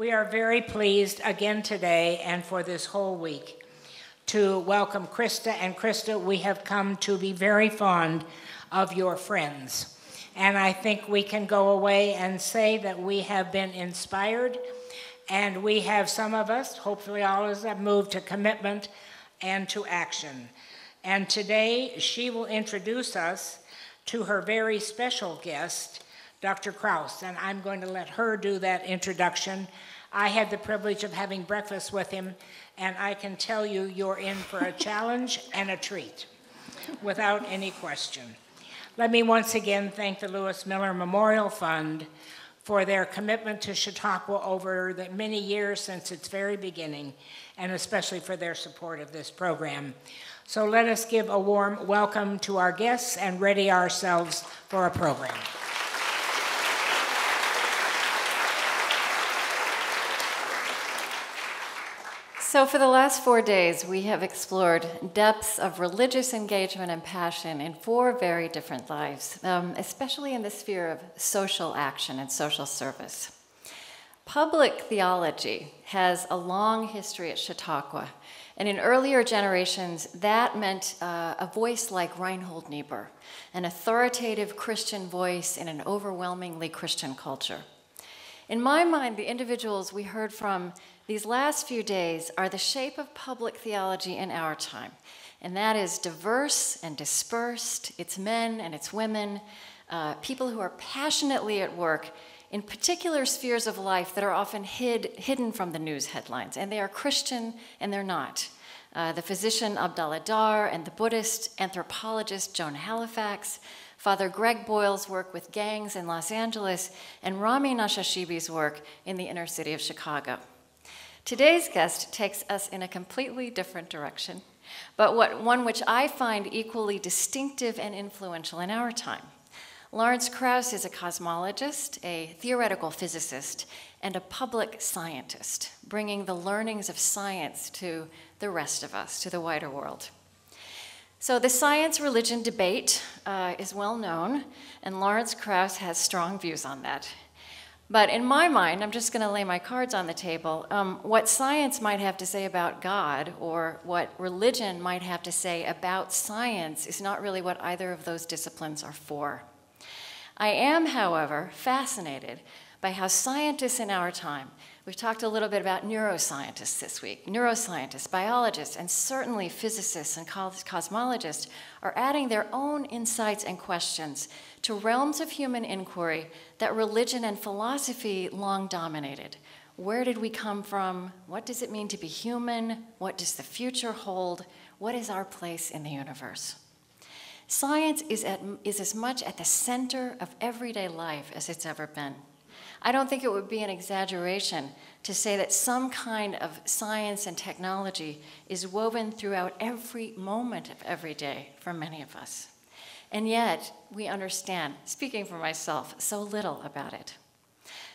We are very pleased again today and for this whole week to welcome Krista. And Krista, we have come to be very fond of your friends. And I think we can go away and say that we have been inspired, and we have, some of us, hopefully all of us, have moved to commitment and to action. And today she will introduce us to her very special guest, Dr. Krauss, and I'm going to let her do that introduction. I had the privilege of having breakfast with him, and I can tell you you're in for a challenge and a treat, without any question. Let me once again thank the Lewis Miller Memorial Fund for their commitment to Chautauqua over the many years since its very beginning, and especially for their support of this program. So let us give a warm welcome to our guests and ready ourselves for a program. So for the last 4 days, we have explored depths of religious engagement and passion in 4 very different lives, especially in the sphere of social action and social service. Public theology has a long history at Chautauqua, and in earlier generations, that meant a voice like Reinhold Niebuhr, an authoritative Christian voice in an overwhelmingly Christian culture. In my mind, the individuals we heard from these last few days are the shape of public theology in our time, and that is diverse and dispersed. It's men and it's women, people who are passionately at work in particular spheres of life that are often hidden from the news headlines, and they are Christian and they're not. The physician Abdallah Dar and the Buddhist anthropologist Joan Halifax, Father Greg Boyle's work with gangs in Los Angeles, and Rami Nashashibi's work in the inner city of Chicago. Today's guest takes us in a completely different direction, but one which I find equally distinctive and influential in our time. Lawrence Krauss is a cosmologist, a theoretical physicist, and a public scientist, bringing the learnings of science to the rest of us, to the wider world. So the science-religion debate is well known, and Lawrence Krauss has strong views on that. But in my mind, I'm just going to lay my cards on the table, what science might have to say about God or what religion might have to say about science is not really what either of those disciplines are for. I am, however, fascinated by how scientists in our time, we've talked a little bit about neuroscientists this week, neuroscientists, biologists, and certainly physicists and cosmologists are adding their own insights and questions to realms of human inquiry that religion and philosophy long dominated. Where did we come from? What does it mean to be human? What does the future hold? What is our place in the universe? Science is as much at the center of everyday life as it's ever been. I don't think it would be an exaggeration to say that some kind of science and technology is woven throughout every moment of every day for many of us. And yet, we understand, speaking for myself, so little about it.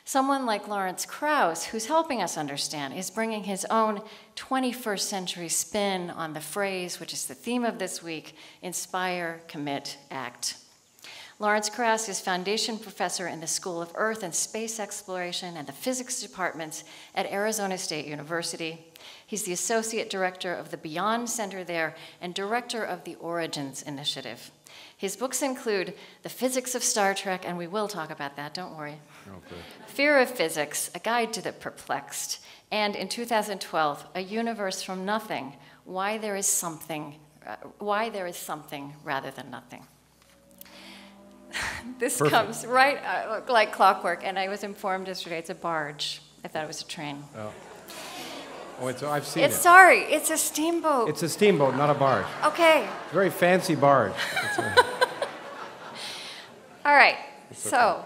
Someone like Lawrence Krauss, who's helping us understand, is bringing his own 21st century spin on the phrase, which is the theme of this week, inspire, commit, act. Lawrence Krauss is foundation professor in the School of Earth and Space Exploration and the Physics departments at Arizona State University. He's the associate director of the Beyond Center there and director of the Origins Initiative. His books include The Physics of Star Trek, and we will talk about that, don't worry. Okay. Fear of Physics, A Guide to the Perplexed, and in 2012, A Universe from Nothing, Why there is something rather than nothing. This Perfect. Comes right like clockwork, and I was informed yesterday it's a barge. I thought it was a train. Oh, I've seen it. Sorry, it's a steamboat. It's a steamboat, not a barge. Okay. It's a very fancy barge. All right, so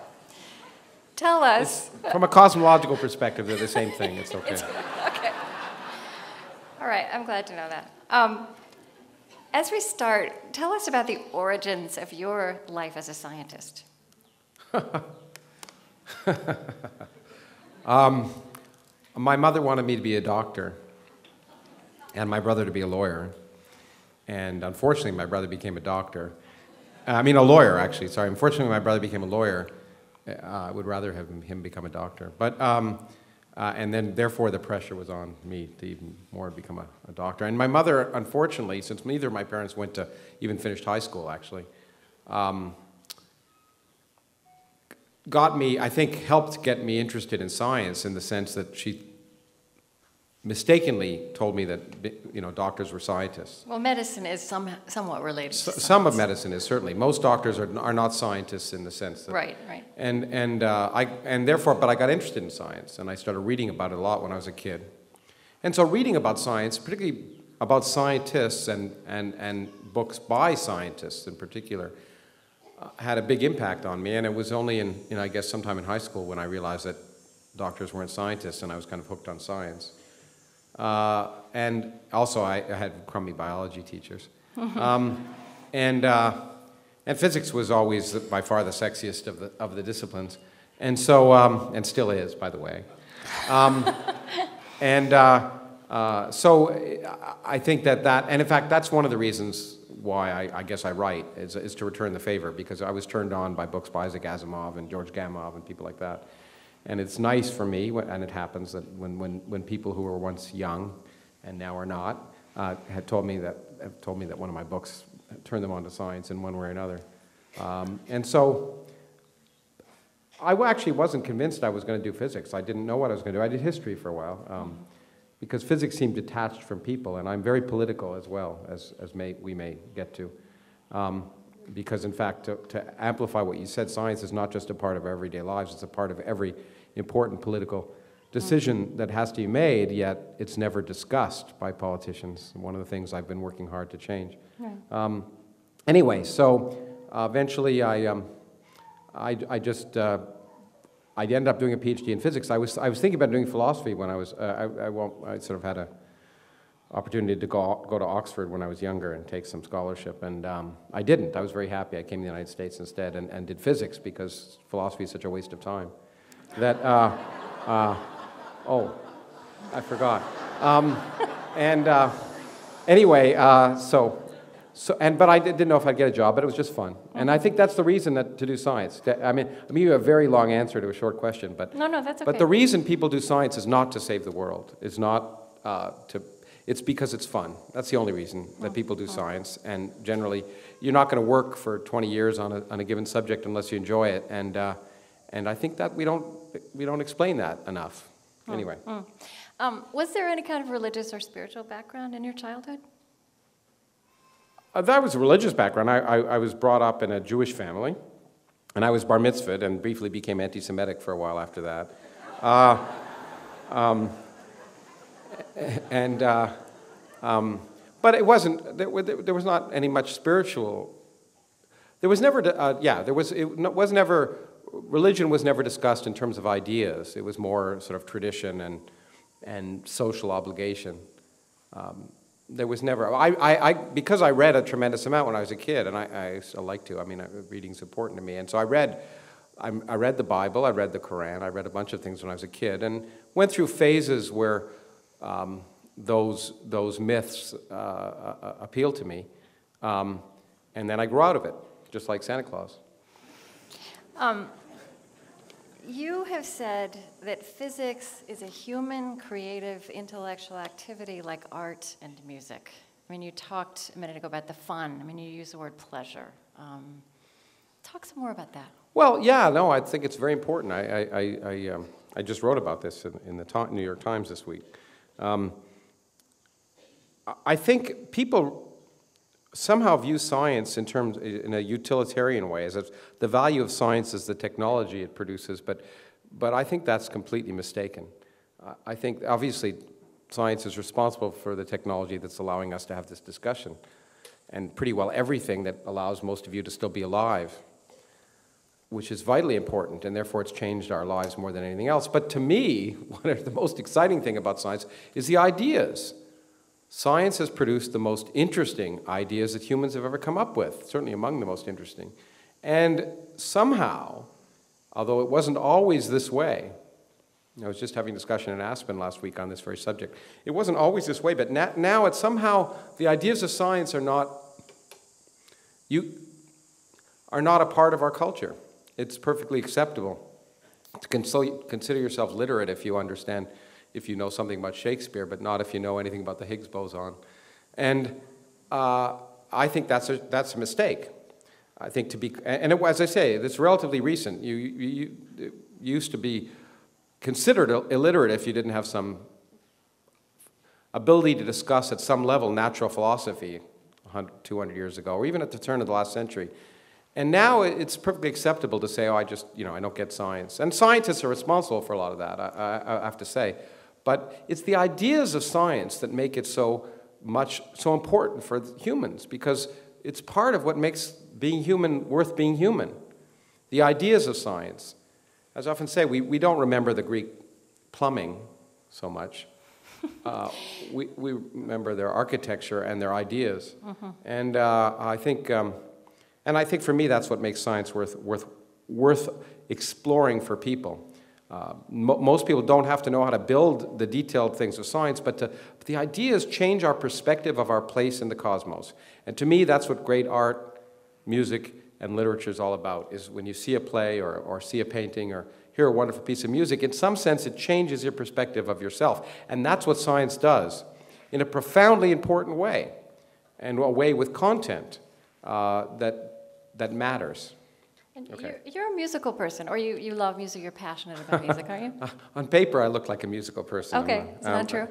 tell us. From a cosmological perspective, they're the same thing. It's okay. Okay. All right, I'm glad to know that. As we start, tell us about the origins of your life as a scientist. My mother wanted me to be a doctor, and my brother to be a lawyer. And unfortunately, my brother became a doctor. A lawyer, actually. Sorry. Unfortunately, my brother became a lawyer. I would rather have him become a doctor. But And then, therefore, the pressure was on me to even more become a doctor. And my mother, unfortunately, since neither of my parents went to even finished high school, actually, got me, I think, helped get me interested in science in the sense that she mistakenly told me that, you know, doctors were scientists. Well, medicine is somewhat related to science. Some of medicine is, certainly. Most doctors are not scientists in the sense that... Right, right. And therefore, but I got interested in science, and I started reading about it a lot when I was a kid. And so reading about science, particularly about scientists and books by scientists in particular, had a big impact on me. And it was only in, I guess, sometime in high school when I realized that doctors weren't scientists, and I was kind of hooked on science. And also, I had crummy biology teachers. And physics was always by far the sexiest of the disciplines. And so, and still is, by the way. So I think that, and in fact, that's one of the reasons why I guess I write, is to return the favor, because I was turned on by books by Isaac Asimov and George Gamow and people like that. And it's nice for me, and it happens that when people who were once young and now are not, have told me that one of my books turned them on to science in one way or another. And so I actually wasn't convinced I was going to do physics. I didn't know what I was going to do. I did history for a while, because physics seemed detached from people, and I'm very political as well, as we may get to. Because in fact, to amplify what you said, science is not just a part of our everyday lives, it's a part of every important political decision that has to be made, yet it's never discussed by politicians. One of the things I've been working hard to change. Right. Anyway, so eventually I ended up doing a PhD in physics. I was thinking about doing philosophy when I was, I sort of had a opportunity to go to Oxford when I was younger and take some scholarship, and I didn't. I was very happy. I came to the United States instead and did physics, because philosophy is such a waste of time. That, oh, I forgot. Anyway, but I didn't know if I'd get a job, but it was just fun. And I think that's the reason to do science. I mean, you have a very long answer to a short question, but... No, that's okay. But the reason people do science is not to save the world. It's not it's because it's fun. That's the only reason that people do science. And generally, you're not going to work for 20 years on a given subject unless you enjoy it. And I think that we don't explain that enough. Anyway. Was there any kind of religious or spiritual background in your childhood? That was a religious background. I was brought up in a Jewish family, and I was bar mitzvahed and briefly became anti-Semitic for a while after that. But it wasn't, there was not any much spiritual, there was never, religion was never discussed in terms of ideas. It was more sort of tradition and social obligation. There was never, because I read a tremendous amount when I was a kid, and I still like to, reading's important to me, and so I read the Bible, I read the Quran, I read a bunch of things when I was a kid, and went through phases where those myths appealed to me, and then I grew out of it, just like Santa Claus. You have said that physics is a human, creative, intellectual activity like art and music. You talked a minute ago about the fun. you used the word pleasure. Talk some more about that. Well, yeah, no, I think it's very important. I just wrote about this in the New York Times this week. I think people somehow view science in a utilitarian way, as if the value of science is the technology it produces, but I think that's completely mistaken. I think, obviously, science is responsible for the technology that's allowing us to have this discussion, and pretty well everything that allows most of you to still be alive, which is vitally important, and therefore it's changed our lives more than anything else. But to me, one of the most exciting thing about science is the ideas. Science has produced the most interesting ideas that humans have ever come up with, certainly among the most interesting. And somehow, although it wasn't always this way, I was just having a discussion in Aspen last week on this very subject, it wasn't always this way, but now it's somehow, the ideas of science are not a part of our culture. It's perfectly acceptable to consider yourself literate if you understand, if you know something about Shakespeare, but not if you know anything about the Higgs boson. And I think that's a mistake. I think to be, and as I say, it's relatively recent. You used to be considered illiterate if you didn't have some ability to discuss at some level natural philosophy 200 years ago, or even at the turn of the last century. And now it's perfectly acceptable to say, oh, I don't get science. And scientists are responsible for a lot of that, I have to say. But it's the ideas of science that make it so important for humans, because it's part of what makes being human worth being human. The ideas of science. As I often say, we don't remember the Greek plumbing so much. We remember their architecture and their ideas. Mm-hmm. And I think for me that's what makes science worth exploring for people. Most people don't have to know how to build the detailed things of science, but the ideas change our perspective of our place in the cosmos. And to me, that's what great art, music, and literature is all about, is when you see a play or see a painting or hear a wonderful piece of music, in some sense it changes your perspective of yourself. And that's what science does in a profoundly important way, and a way with content that matters. And okay. You're a musical person, or you love music, you're passionate about music, aren't you? On paper, I look like a musical person. Okay, is that true?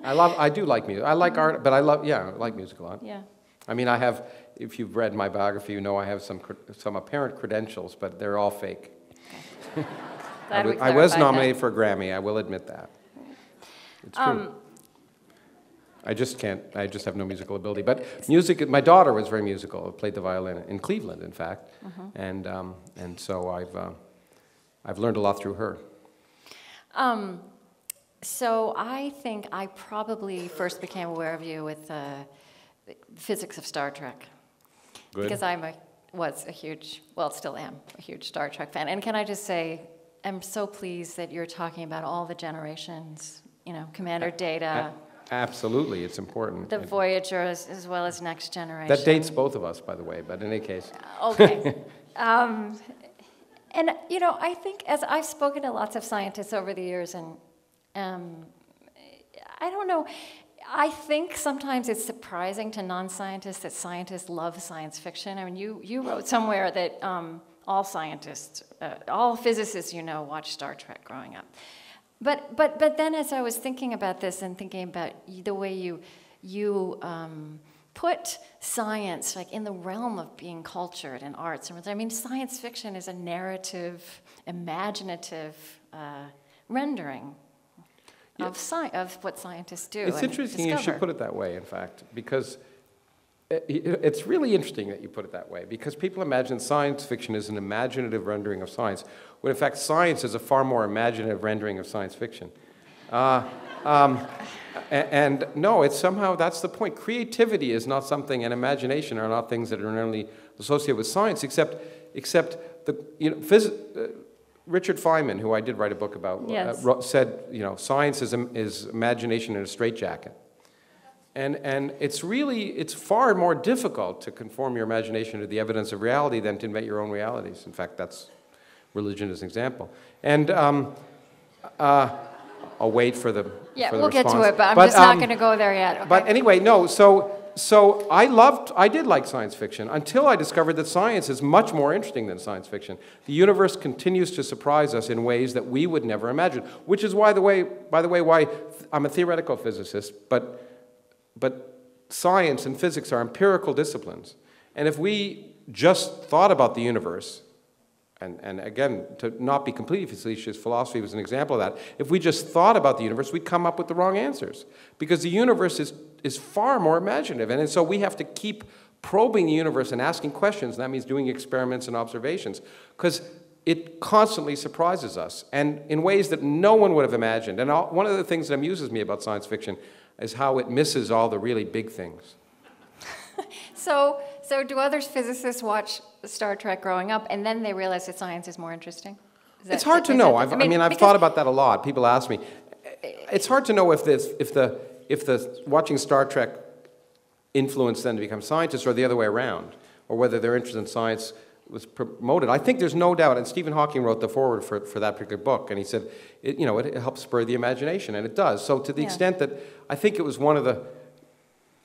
I do like music. I like art, but I like music a lot. Yeah. I mean, I have, if you've read my biography, you know I have some apparent credentials, but they're all fake. Okay. I was nominated for a Grammy, I will admit that. It's true. I just have no musical ability. But music, my daughter was very musical, played the violin in Cleveland, in fact. Mm-hmm. And so I've learned a lot through her. So I think I probably first became aware of you with the physics of Star Trek. Good. Because still am a huge Star Trek fan. And can I just say, I'm so pleased that you're talking about all the generations, Commander Data. Absolutely, it's important. The Voyager as well as Next Generation. That dates both of us, by the way, but in any case. Okay. And, I think as I've spoken to lots of scientists over the years, and I don't know, I think sometimes it's surprising to non-scientists that scientists love science fiction. I mean, you wrote somewhere that all scientists, all physicists watch Star Trek growing up. But then as I was thinking about this and thinking about the way you put science like in the realm of being cultured and arts, I mean, science fiction is a narrative, imaginative rendering of what scientists do. It's interesting you should put it that way, in fact, because it's really interesting that you put it that way, because people imagine science fiction is an imaginative rendering of science, when in fact science is a far more imaginative rendering of science fiction. And no, it's somehow, that's the point. Creativity is not something, and imagination are not things that are normally associated with science, except Richard Feynman, who I did write a book about, yes. Said, science is imagination in a straitjacket. And it's far more difficult to conform your imagination to the evidence of reality than to invent your own realities. In fact, that's religion as an example. And I'll wait for the we'll get to it, but I'm just not going to go there yet. Okay. But anyway, no. So I did like science fiction until I discovered that science is much more interesting than science fiction. The universe continues to surprise us in ways that we would never imagine. Which is by the way, why I'm a theoretical physicist, but science and physics are empirical disciplines. And if we just thought about the universe, and again, to not be completely facetious, philosophy was an example of that. If we just thought about the universe, we'd come up with the wrong answers. Because the universe is far more imaginative. And so we have to keep probing the universe and asking questions. And that means doing experiments and observations. Because it constantly surprises us, and in ways that no one would have imagined. And one of the things that amuses me about science fiction is how it misses all the really big things. So do other physicists watch Star Trek growing up, and then they realize that science is more interesting? It's hard to know. I've thought about that a lot. People ask me. It's hard to know if the watching Star Trek influenced them to become scientists, or the other way around, or whether they're interested in science promoted. I think there's no doubt, and Stephen Hawking wrote the foreword for that particular book, and he said, it helps spur the imagination, and it does. So to the extent that I think it was one of the,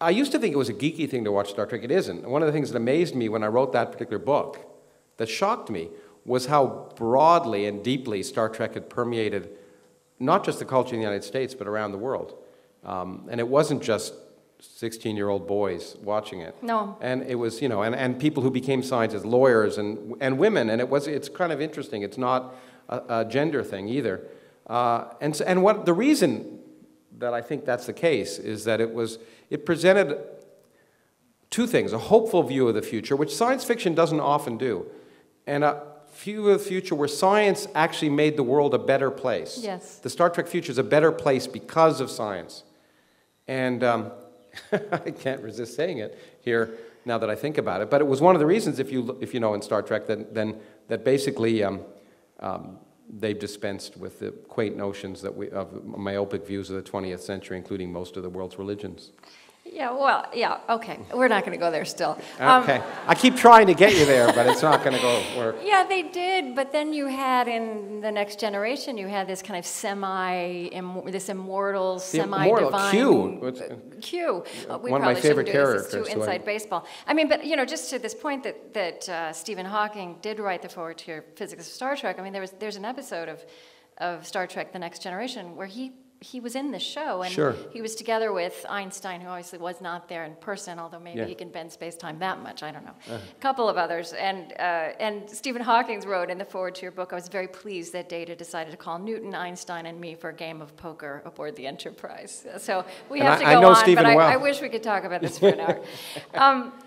I used to think it was a geeky thing to watch Star Trek. It isn't. One of the things that amazed me when I wrote that particular book, that shocked me, was how broadly and deeply Star Trek had permeated not just the culture in the United States, but around the world. And it wasn't just 16-year-old boys watching it. No. And it was, and people who became scientists, lawyers and women, and it's kind of interesting. It's not a gender thing either. And what the reason that I think that's the case is that it presented two things: a hopeful view of the future, which science fiction doesn't often do, and a view of the future where science actually made the world a better place. Yes. The Star Trek future is a better place because of science. And I can't resist saying it here now that I think about it, but it was one of the reasons, if you know in Star Trek, that basically they've dispensed with the quaint notions of myopic views of the 20th century, including most of the world's religions. Yeah, well, yeah, okay. We're not going to go there still. Okay. I keep trying to get you there, but it's not going to work. Yeah, they did, but then you had in The Next Generation, you had this kind of immortal, semi-divine... Q. We one of my favorite characters. This is too inside baseball. I mean, but, just to this point that Stephen Hawking did write the foreword to your Physicist of Star Trek, I mean, there's an episode of Star Trek The Next Generation where he was in the show, and sure. He was together with Einstein, who obviously was not there in person, although maybe he can bend space-time that much, I don't know. A couple of others, and Stephen Hawking wrote in the foreword to your book, I was very pleased that Data decided to call Newton, Einstein, and me for a game of poker aboard the Enterprise. So we have to go on, Stephen but well. I wish we could talk about this for an hour.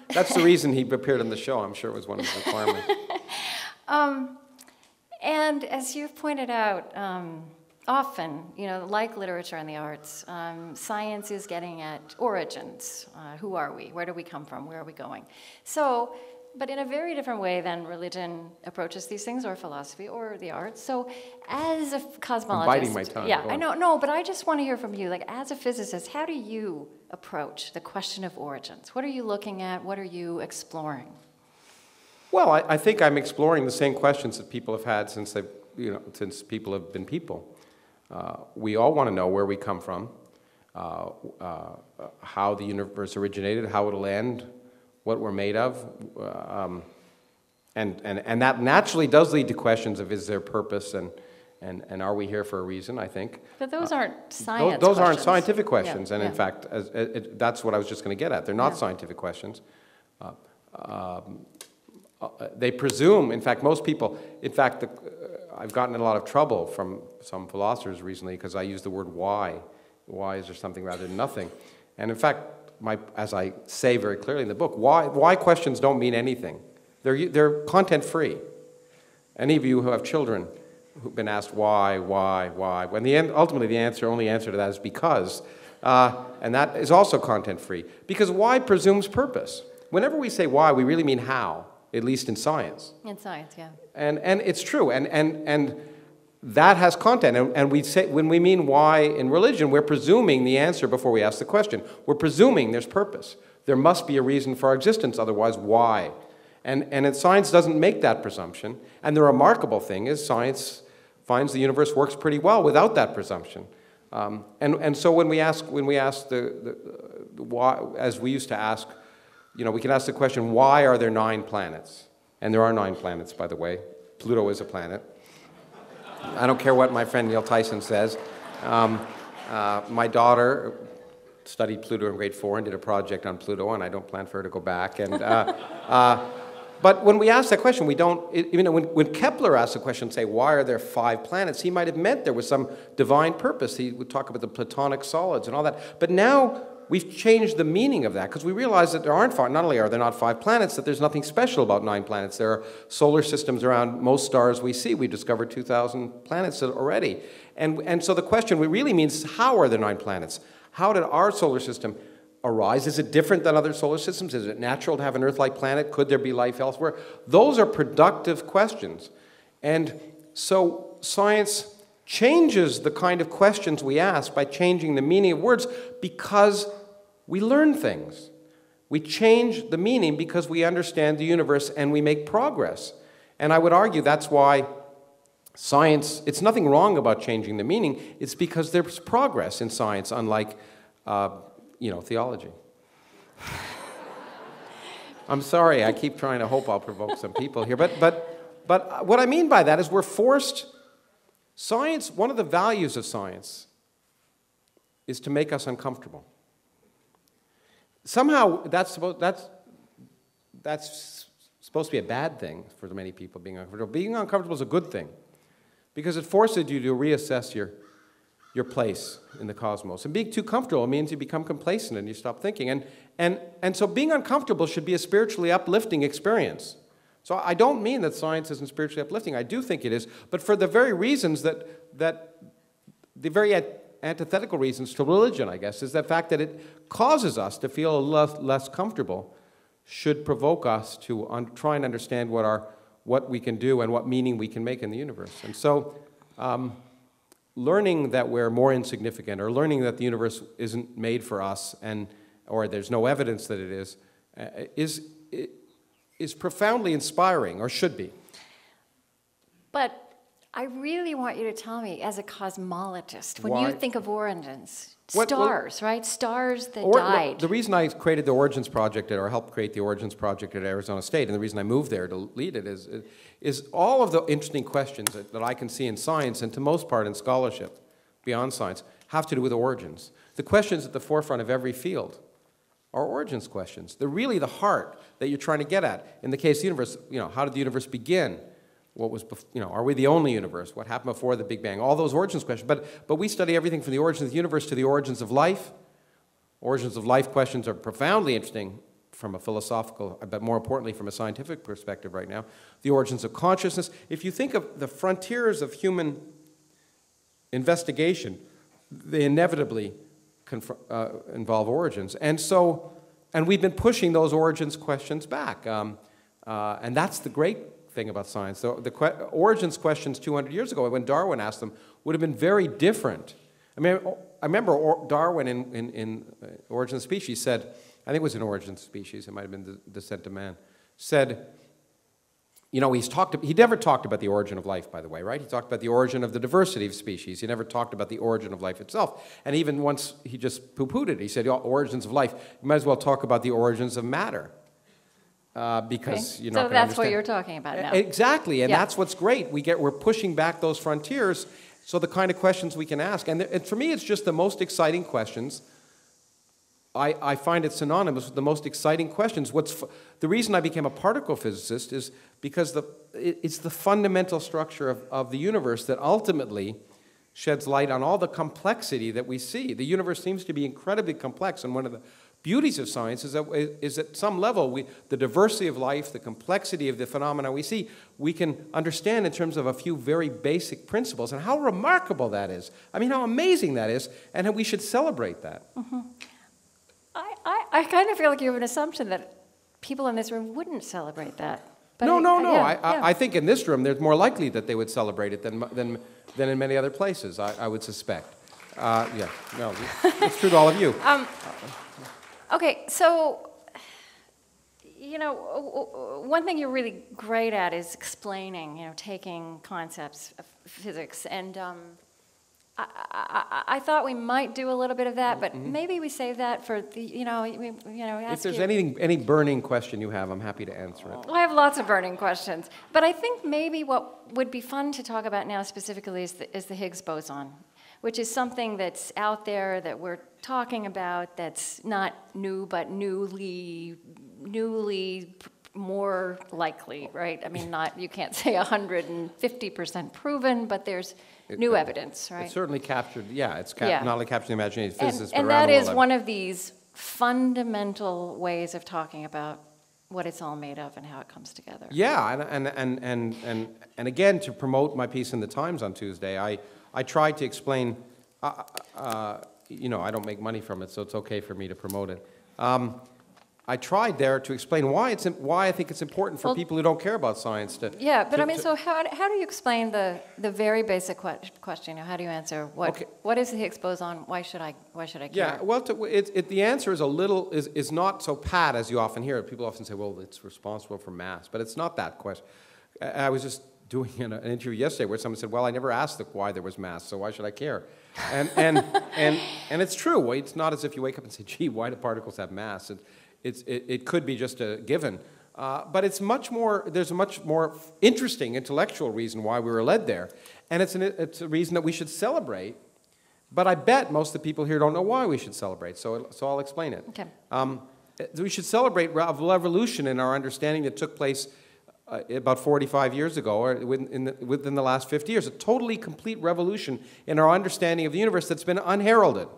That's the reason he appeared on the show. I'm sure it was one of his requirements. And as you've pointed out, often, like literature and the arts, science is getting at origins. Who are we? Where do we come from? Where are we going? So, but in a very different way than religion approaches these things, or philosophy, or the arts. So, as a cosmologist... I'm biting my tongue. Yeah, I know, no, but I just want to hear from you. Like, as a physicist, how do you approach the question of origins? What are you looking at? What are you exploring? Well, I think I'm exploring the same questions that people have had since people have been people. We all want to know where we come from, how the universe originated, how it'll end, what we're made of, and that naturally does lead to questions of is there purpose and are we here for a reason, I think. But those aren't science Those aren't questions. scientific questions, Yeah, and in fact, that's what I was just going to get at. They're not scientific questions. They presume, in fact, most people, I've gotten in a lot of trouble from some philosophers recently because I use the word why. Why is there something rather than nothing? And in fact, as I say very clearly in the book, why questions don't mean anything. They're content-free. Any of you who have children who've been asked why, when ultimately the only answer to that is because, and that is also content-free. Because why presumes purpose. Whenever we say why, we really mean how. At least in science. In science, yeah. And it's true, and that has content. And we say, when we mean why in religion, we're presuming the answer before we ask the question. We're presuming there's purpose. There must be a reason for our existence, otherwise why? And science doesn't make that presumption. And the remarkable thing is science finds the universe works pretty well without that presumption. And so when we ask the why, as we used to ask, we can ask the question, why are there 9 planets? And there are 9 planets, by the way. Pluto is a planet. I don't care what my friend Neil Tyson says. My daughter studied Pluto in grade 4 and did a project on Pluto, and I don't plan for her to go back. And but when we ask that question, we don't, when Kepler asked the question, say, why are there 5 planets, he might have meant there was some divine purpose. He would talk about the Platonic solids and all that. But now, we've changed the meaning of that because we realize that there aren't 5, not only are there not 5 planets, that there's nothing special about 9 planets. There are solar systems around most stars we see. We've discovered 2,000 planets already. And so the question really means, how are there 9 planets? How did our solar system arise? Is it different than other solar systems? Is it natural to have an Earth-like planet? Could there be life elsewhere? Those are productive questions. And so science changes the kind of questions we ask by changing the meaning of words because we learn things. We change the meaning because we understand the universe and we make progress. And I would argue that's why science, it's nothing wrong about changing the meaning, it's because there's progress in science, unlike, theology. I'm sorry, I keep trying to hope I'll provoke some people here, but what I mean by that is we're forced, science, one of the values of science is to make us uncomfortable. Somehow that's supposed to be a bad thing for many people, being uncomfortable. Being uncomfortable is a good thing because it forces you to reassess your place in the cosmos. And being too comfortable means you become complacent and you stop thinking. And so being uncomfortable should be a spiritually uplifting experience. So I don't mean that science isn't spiritually uplifting. I do think it is, but for the very reasons the very antithetical reasons to religion, I guess, is the fact that it causes us to feel less comfortable should provoke us to try and understand what we can do and what meaning we can make in the universe. And so learning that we're more insignificant or learning that the universe isn't made for us or there's no evidence that it is profoundly inspiring, or should be. But I really want you to tell me, as a cosmologist, when you think of origins, stars, right? Stars that died. The reason I created the Origins Project, or helped create the Origins Project at Arizona State, and the reason I moved there to lead it is all of the interesting questions that I can see in science, and to most part in scholarship, beyond science, have to do with origins. The questions at the forefront of every field are origins questions. They're really the heart that you're trying to get at. In the case of the universe, how did the universe begin? What was, are we the only universe? What happened before the Big Bang? All those origins questions. But we study everything from the origins of the universe to the origins of life. Origins of life questions are profoundly interesting from a philosophical, but more importantly from a scientific perspective right now. The origins of consciousness. If you think of the frontiers of human investigation, they inevitably involve origins. And we've been pushing those origins questions back. And that's the great thing about science. The origins questions 200 years ago, when Darwin asked them, would have been very different. I remember Darwin in Origin of Species said, I think it was in Origin of Species, it might have been the Descent of Man, said, he never talked about the origin of life, by the way, right? He talked about the origin of the diversity of species. He never talked about the origin of life itself. And even once he just poo-pooed it. He said, origins of life, you might as well talk about the origins of matter. Because you're not going to that's what you're talking about now. Exactly, and that's what's great. We're pushing back those frontiers, so the kind of questions we can ask. And for me, it's just the most exciting questions. I find it synonymous with the most exciting questions. The reason I became a particle physicist is because it's the fundamental structure of the universe that ultimately sheds light on all the complexity that we see. The universe seems to be incredibly complex, and one of the beauties of science is at some level, the diversity of life, the complexity of the phenomena we see, we can understand in terms of a few very basic principles, and how remarkable that is. I mean, how amazing that is, and how we should celebrate that. Mm-hmm. I kind of feel like you have an assumption that people in this room wouldn't celebrate that. But No. I think in this room, there's more likely that they would celebrate it than in many other places, I would suspect. It's true to all of you. Okay, so, one thing you're really great at is explaining, taking concepts of physics. And I thought we might do a little bit of that, but maybe we save that for the, if there's any burning question you have, I'm happy to answer it. Well, I have lots of burning questions. But I think maybe what would be fun to talk about now specifically is the Higgs boson, which is something that's out there that we're talking about that's not new, but newly more likely, right? I mean, you can't say 150% proven, but there's new evidence, right? It's certainly captured, not only captured the imagination of physicists, but and around that the world. is one of these fundamental ways of talking about what it's all made of and how it comes together. Yeah, and again, to promote my piece in the Times on Tuesday, I tried to explain, I don't make money from it, so it's okay for me to promote it. I tried there to explain why I think it's important for people who don't care about science to. Yeah, but so how do you explain the very basic question? How do you answer what is the Higgs boson? Why should I care? Yeah, well, the answer is not so pat as you often hear it. People often say, well, it's responsible for mass, but it's not that question. I was just doing an interview yesterday where someone said, well, I never asked why there was mass, so why should I care? And it's true. It's not as if you wake up and say, gee, why do particles have mass? It could be just a given, but there's a much more interesting intellectual reason why we were led there, and it's a reason that we should celebrate, but I bet most of the people here don't know why we should celebrate, so I'll explain it. Okay. We should celebrate a revolution in our understanding that took place about 45 years ago, or within the last 50 years, a totally complete revolution in our understanding of the universe that's been unheralded.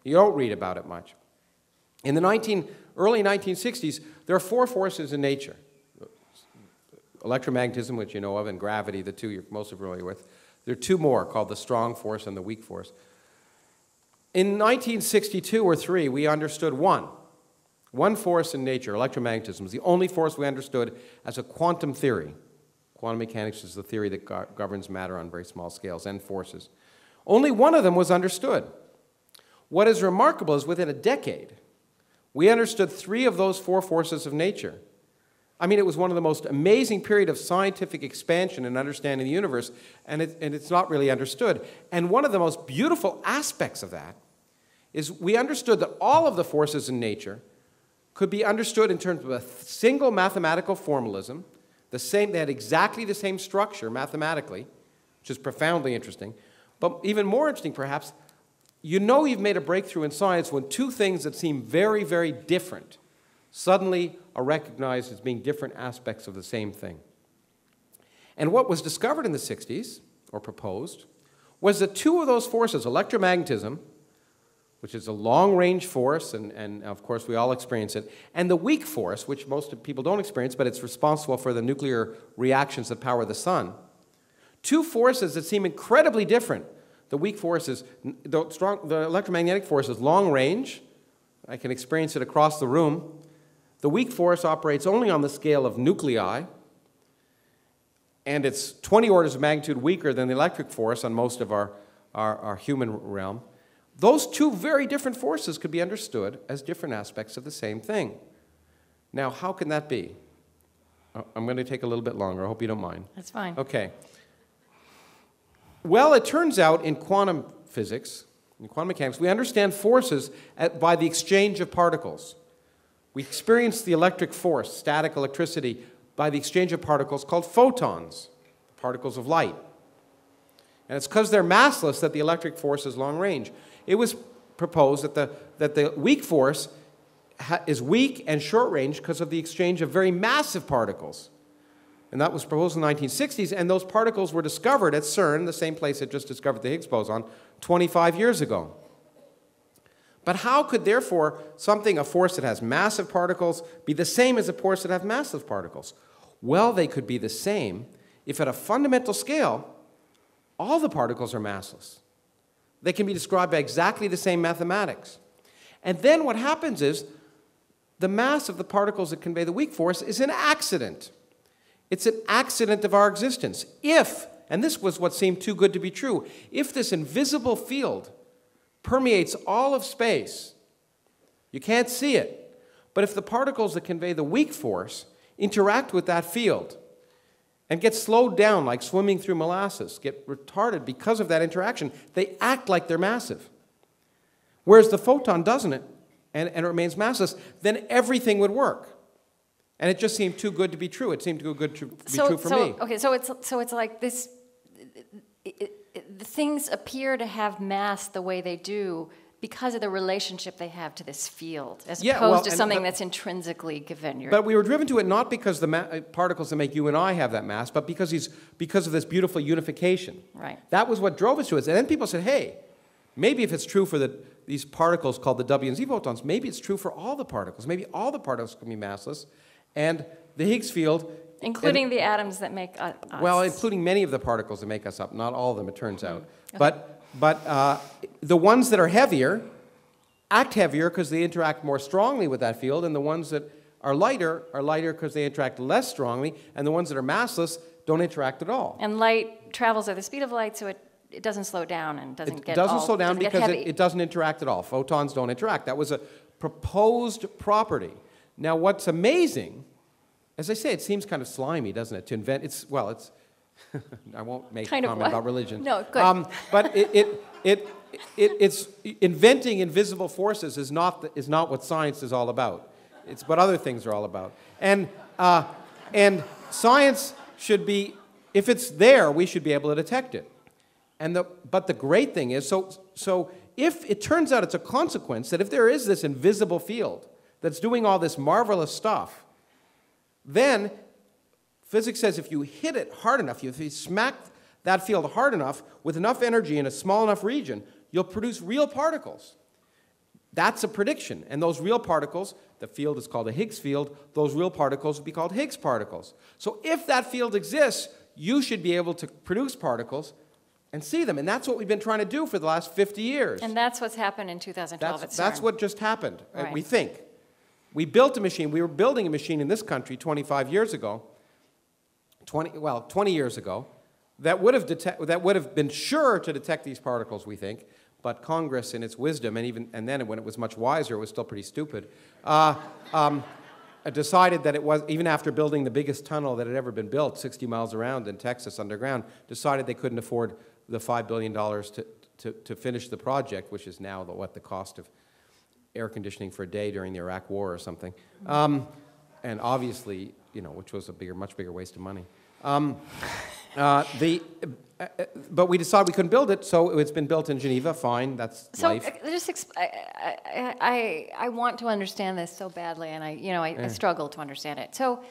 You don't read about it much. In the early 1960s, there are 4 forces in nature. Electromagnetism, which you know of, and gravity, the two you're most familiar with. There are 2 more called the strong force and the weak force. In 1962 or 3, we understood one force in nature, electromagnetism, was the only force we understood as a quantum theory. Quantum mechanics is the theory that governs matter on very small scales and forces. Only one of them was understood. What is remarkable is within a decade, we understood 3 of those 4 forces of nature. I mean, it was one of the most amazing period of scientific expansion and understanding the universe, and it's not really understood. And one of the most beautiful aspects of that is we understood that all of the forces in nature could be understood in terms of a single mathematical formalism. They had exactly the same structure mathematically, which is profoundly interesting. But even more interesting, perhaps, you know you've made a breakthrough in science when 2 things that seem very, very different suddenly are recognized as being different aspects of the same thing. And what was discovered in the 60s, or proposed, was that 2 of those forces, electromagnetism, which is a long-range force, and of course we all experience it, and the weak force, which most people don't experience, but it's responsible for the nuclear reactions that power the sun. 2 forces that seem incredibly different. The weak force is, the electromagnetic force is long range. I can experience it across the room. The weak force operates only on the scale of nuclei, and it's 20 orders of magnitude weaker than the electric force on most of our human realm. Those 2 very different forces could be understood as different aspects of the same thing. Now, how can that be? I'm going to take a little bit longer. I hope you don't mind. That's fine. Okay. Well, it turns out in quantum physics, in quantum mechanics, we understand forces by the exchange of particles. We experience the electric force, static electricity, by the exchange of particles called photons, particles of light. And it's because they're massless that the electric force is long range. It was proposed that the weak force is weak and short range because of the exchange of very massive particles. And that was proposed in the 1960s, and those particles were discovered at CERN, the same place that just discovered the Higgs boson, 25 years ago. But how could, therefore, a force that has massive particles, be the same as a force that has massive particles? Well, they could be the same if at a fundamental scale, all the particles are massless. They can be described by exactly the same mathematics. And then what happens is the mass of the particles that convey the weak force is an accident. It's an accident of our existence. If, and this was what seemed too good to be true, if this invisible field permeates all of space, you can't see it, but if the particles that convey the weak force interact with that field and get slowed down like swimming through molasses, get retarded because of that interaction, they act like they're massive. Whereas the photon doesn't, and it remains massless, then everything would work. And it just seemed too good to be true. It seemed too good to be true for me. Okay, so it's like this. The things appear to have mass the way they do because of the relationship they have to this field, as opposed to something that's intrinsically given. But we were driven to it not because the particles that make you and I have that mass, but because of this beautiful unification. Right. That was what drove us to it. And then people said, hey, maybe if it's true for these particles called the W and Z photons, maybe it's true for all the particles. Maybe all the particles can be massless. And the Higgs field... Including the atoms that make us. Well, including many of the particles that make us up. Not all of them, it turns out. Okay. But the ones that are heavier act heavier because they interact more strongly with that field, and the ones that are lighter because they interact less strongly, and the ones that are massless don't interact at all. And light travels at the speed of light, so it doesn't slow down and doesn't get slow down because heavy. it doesn't interact at all. Photons don't interact. That was a proposed property. Now, what's amazing, as I say, it seems kind of slimy, doesn't it, to invent, it's I won't make a comment about religion. No, good. But it's inventing invisible forces is not what science is all about. It's what other things are all about. And science should be, if it's there, we should be able to detect it. But the great thing is, so if it turns out it's a consequence that if there is this invisible field that's doing all this marvelous stuff, then physics says if you hit it hard enough, if you smack that field hard enough with enough energy in a small enough region, you'll produce real particles. That's a prediction. And those real particles, the field is called a Higgs field, those real particles will be called Higgs particles. So if that field exists, you should be able to produce particles and see them. And that's what we've been trying to do for the last 50 years. And that's what's happened in 2012 at CERN. That's what just happened, right. We think. We built a machine. We were building a machine in this country 25 years ago, 20 years ago, that would have been sure to detect these particles, we think. But Congress, in its wisdom, and then when it was much wiser, it was still pretty stupid, decided that it was, even after building the biggest tunnel that had ever been built, 60 miles around in Texas underground, decided they couldn't afford the $5 billion to finish the project, which is now the cost of air conditioning for a day during the Iraq War or something. And obviously, which was a much bigger waste of money. But we decided we couldn't build it, so it's been built in Geneva. Fine, that's life. I want to understand this so badly, and I struggle to understand it. So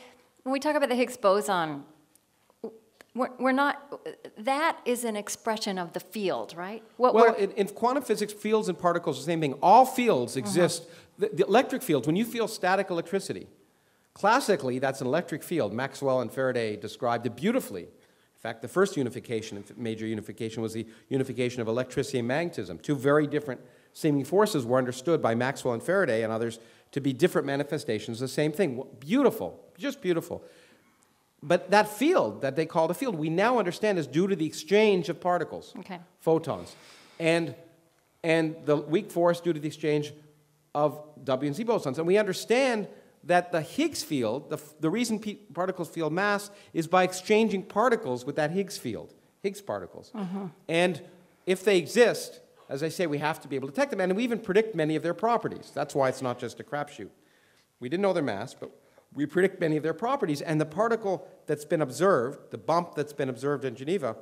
when we talk about the Higgs boson, that is an expression of the field, right? In quantum physics, fields and particles are the same thing. All fields exist. The electric fields, when you feel static electricity, classically, that's an electric field. Maxwell and Faraday described it beautifully. In fact, the first major unification, was the unification of electricity and magnetism. Two very different seeming forces were understood by Maxwell and Faraday and others to be different manifestations of the same thing. Beautiful, just beautiful. But that field that they called a field, we now understand is due to the exchange of particles, photons, and the weak force due to the exchange of W and Z bosons. And we understand that the Higgs field, the reason particles feel mass is by exchanging particles with that Higgs field, Higgs particles. And if they exist, as I say, we have to be able to detect them, and we even predict many of their properties. That's why it's not just a crapshoot. We didn't know their mass, but we predict many of their properties, and the particle that's been observed, the bump that's been observed in Geneva,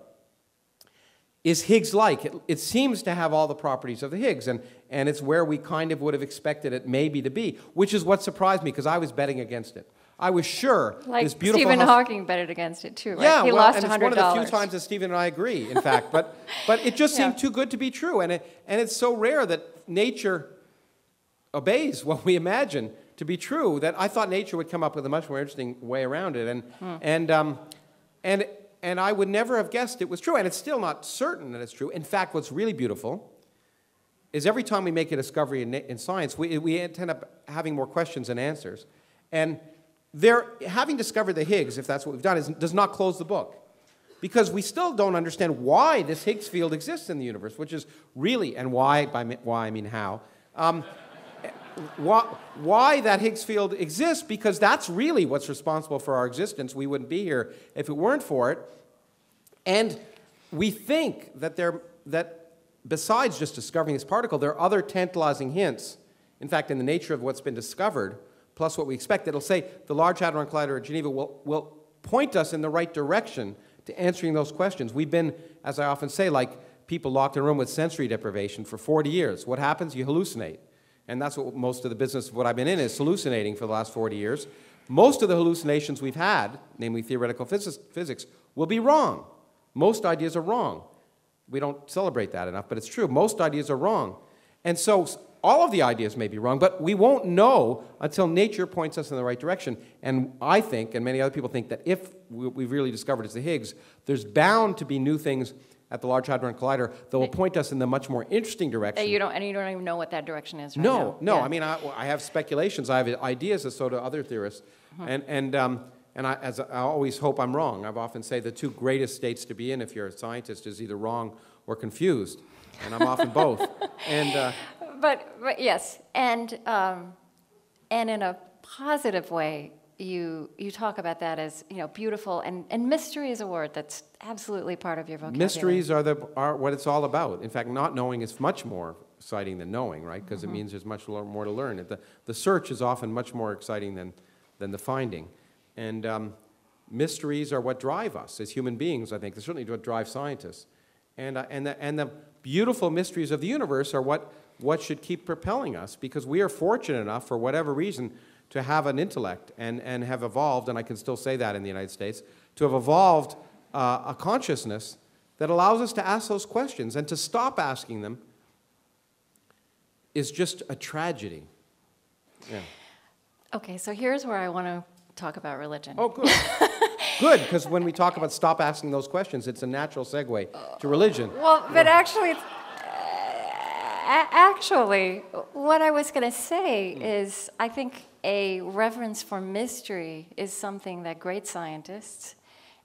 is Higgs-like. It seems to have all the properties of the Higgs, and it's where we kind of would have expected it maybe to be, which is what surprised me, because I was betting against it. I was sure this beautiful... Stephen Hawking betted against it too, right? Yeah, he lost $100. And it's one of the few times that Stephen and I agree, in fact. But it just seemed too good to be true, and it's so rare that nature obeys what we imagine to be true that I thought nature would come up with a much more interesting way around it, and I would never have guessed it was true, and it's still not certain that it's true. In fact, what's really beautiful is every time we make a discovery in science, we end up having more questions than answers. And having discovered the Higgs, if that's what we've done, does not close the book. Because we still don't understand why this Higgs field exists in the universe, which is really, and why, by why I mean how, why that Higgs field exists, because that's really what's responsible for our existence. We wouldn't be here if it weren't for it. And we think that besides just discovering this particle, there are other tantalizing hints, in fact, in the nature of what's been discovered, plus what we expect, that'll say the Large Hadron Collider at Geneva will point us in the right direction to answering those questions. We've been, as I often say, like people locked in a room with sensory deprivation for 40 years. What happens? You hallucinate. And that's what most of the business of what I've been in is hallucinating for the last 40 years. Most of the hallucinations we've had, namely theoretical physics, will be wrong. Most ideas are wrong. We don't celebrate that enough, but it's true. Most ideas are wrong. And so all of the ideas may be wrong, but we won't know until nature points us in the right direction. And I think, and many other people think, that if we've really discovered it's the Higgs, there's bound to be new things at the Large Hadron Collider that will point us in the much more interesting direction. You don't even know what that direction is right No, now. no. Yeah. I mean, I have speculations. I have ideas, as so do other theorists. And as I always hope I'm wrong. I've often say the two greatest states to be in if you're a scientist is either wrong or confused. And I'm often both. And But yes, and in a positive way, you talk about that as beautiful, and mystery is a word that's absolutely part of your vocabulary. mysteries are what it's all about. In fact, not knowing is much more exciting than knowing, right? Because it means there's much more to learn. The search is often much more exciting than the finding. And mysteries are what drive us as human beings, I think. They're certainly what drive scientists. And the beautiful mysteries of the universe are what should keep propelling us, because we are fortunate enough, for whatever reason, to have an intellect and have evolved, and I can still say that in the United States, to have evolved a consciousness that allows us to ask those questions, and to stop asking them is just a tragedy. Yeah. Okay, so here's where I want to talk about religion. Oh, good. Good, because when we talk about stop asking those questions, it's a natural segue to religion. Well, but actually, what I was going to say is, I think a reverence for mystery is something that great scientists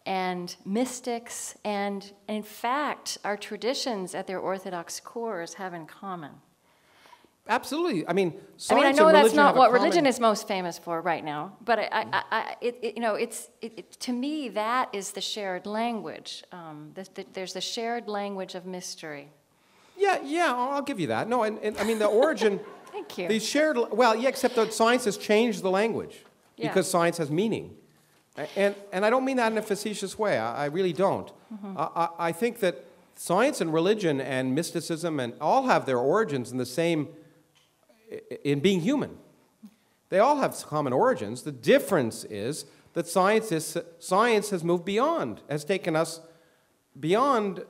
and mystics and, in fact, our traditions at their orthodox cores have in common. Absolutely. I mean, I science know and that's religion not have a what common- religion is most famous for right now, but to me, that is the shared language. There's the shared language of mystery. Yeah, I'll give you that. No, and I mean, the origin... Thank you. The shared... Well, yeah, except that science has changed the language, Yeah. because science has meaning. And I don't mean that in a facetious way. I really don't. I think that science and religion and mysticism and all have their origins in the same... in being human. They all have common origins. The difference is that science has moved beyond, has taken us beyond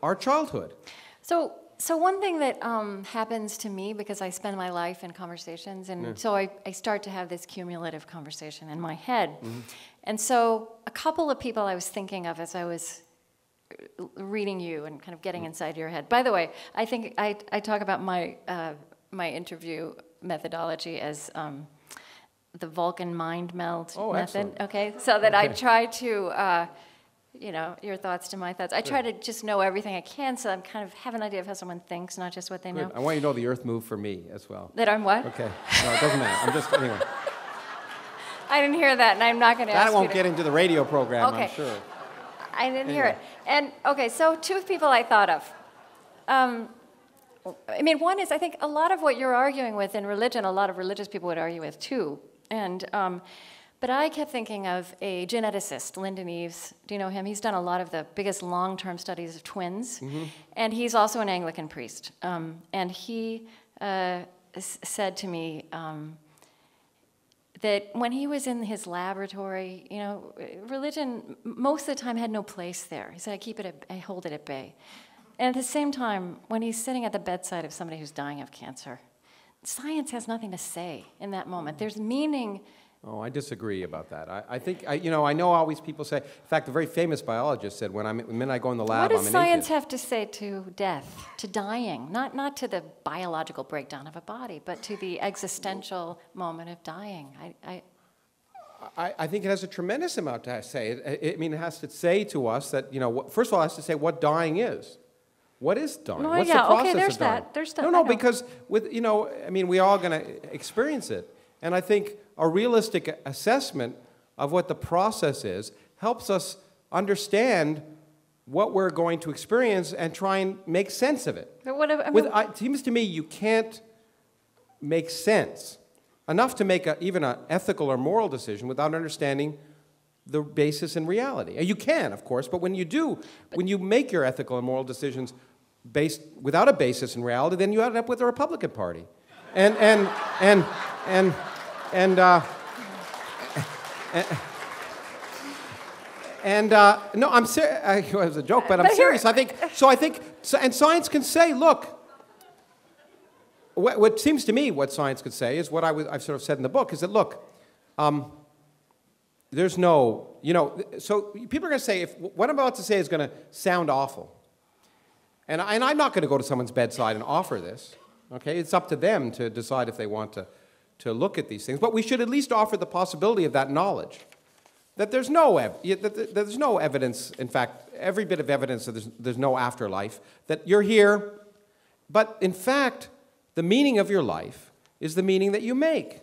our childhood. So one thing that happens to me, because I spend my life in conversations, and so I start to have this cumulative conversation in my head. And so a couple of people I was thinking of as I was reading you and kind of getting inside your head. By the way, I think I talk about my interview methodology as the Vulcan mind meld method. Excellent. Okay, so that I try to, your thoughts to my thoughts. I try to just know everything I can, so I kind of have an idea of how someone thinks, not just what they know. I want you to know the earth moved for me as well. That I'm what? Okay. No, it doesn't matter. I'm just, anyway. I didn't hear that, and I'm not going to ask you That won't get into the radio program, Okay. I'm sure. I didn't hear it. And, okay, so two people I thought of. I mean, one is, I think a lot of what you're arguing with in religion, a lot of religious people would argue with too. And, but I kept thinking of a geneticist, Lyndon Eaves. Do you know him? He's done a lot of the biggest long-term studies of twins. And he's also an Anglican priest. And he said to me that when he was in his laboratory, religion most of the time had no place there. He said, I hold it at bay. And at the same time, when he's sitting at the bedside of somebody who's dying of cancer, science has nothing to say in that moment. There's meaning. Oh, I disagree about that. I think, I know always people say, in fact, a very famous biologist said, the minute I go in the lab, What I'm does an science atheist. have to say to death, to dying? Not to the biological breakdown of a body, but to the existential moment of dying. I think it has a tremendous amount to say. It has to say to us that, first of all, it has to say what dying is. What is dying? No, What's yeah, the process okay, there's of dying? that. There's that. No, I know. because we're all going to experience it. And I think a realistic assessment of what the process is helps us understand what we're going to experience and try and make sense of it. But what It seems to me you can't make sense enough to make even an ethical or moral decision without understanding the basis in reality. And you can, of course, but when you do, when you make your ethical and moral decisions without a basis in reality, then you end up with the Republican Party. No, I'm serious. It was a joke, but I'm serious. I think, and science can say, look, what seems to me what science could say is what I've sort of said in the book, is that, look, there's no, so people are going to say, if what I'm about to say is going to sound awful, And I'm not going to go to someone's bedside and offer this. Okay, it's up to them to decide if they want to look at these things. But we should at least offer the possibility of that knowledge. That there's no evidence, in fact, every bit of evidence that there's no afterlife, that you're here, but in fact, the meaning of your life is the meaning that you make.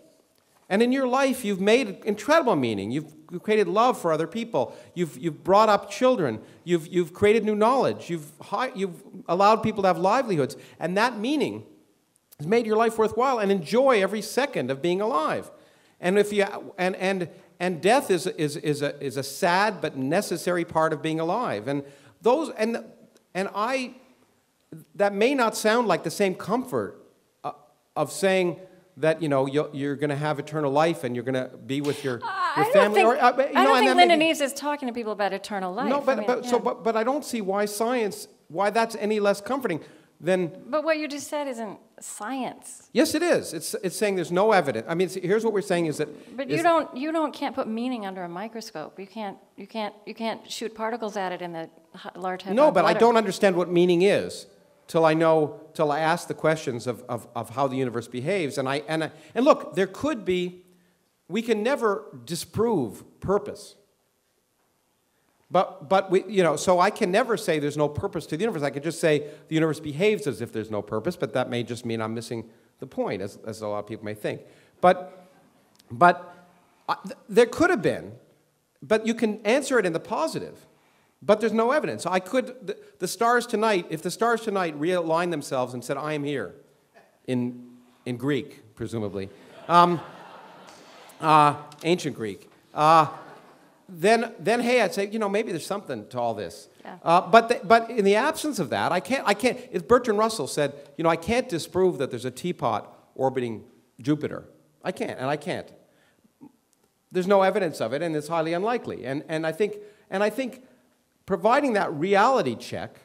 And in your life, you've made incredible meaning. You've created love for other people. You've brought up children. You've created new knowledge. You've allowed people to have livelihoods. And that meaning has made your life worthwhile, and enjoy every second of being alive. And if you and death is a sad but necessary part of being alive. And that may not sound like the same comfort of saying that you're going to have eternal life and you're going to be with your family. I don't think Linda Neves is talking to people about eternal life. No, but I don't see why that's any less comforting than. But what you just said isn't science. Yes, it is. It's saying there's no evidence. I mean, here's what we're saying is that. But you can't put meaning under a microscope. You can't shoot particles at it in the Large Hadron. No, but I don't understand what meaning is till I ask the questions of how the universe behaves. And look, there could be. We can never disprove purpose. But so I can never say there's no purpose to the universe. I could just say the universe behaves as if there's no purpose, but that may just mean I'm missing the point, as a lot of people may think. But there could have been, but you can answer it in the positive. But there's no evidence. I could, the stars tonight, if the stars tonight realigned themselves and said, I am here, in Greek, presumably, ancient Greek, then hey, I'd say, maybe there's something to all this. Yeah. But in the absence of that, I can't. As Bertrand Russell said, I can't disprove that there's a teapot orbiting Jupiter. I can't. There's no evidence of it, and it's highly unlikely. And I think providing that reality check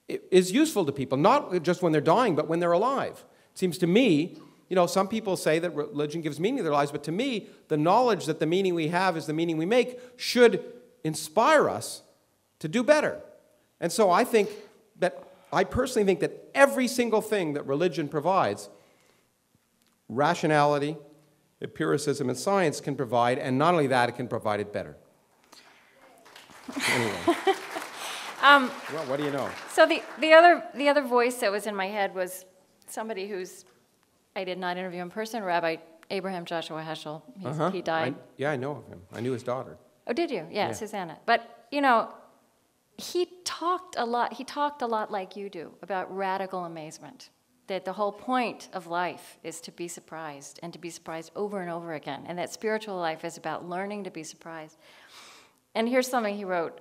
is useful to people, not just when they're dying, but when they're alive. It seems to me. Some people say that religion gives meaning to their lives, but to me, the knowledge that the meaning we have is the meaning we make should inspire us to do better. And so I personally think that every single thing that religion provides, rationality, empiricism, and science can provide, and not only that, it can provide it better. Anyway. Well, what do you know? So the other voice that was in my head was somebody who's, I did not interview in person, Rabbi Abraham Joshua Heschel. He died. I know of him. I knew his daughter. Oh, did you? Yeah, Susanna. But, he talked a lot. He talked a lot like you do about radical amazement, that the whole point of life is to be surprised and to be surprised over and over again, and that spiritual life is about learning to be surprised. And here's something he wrote.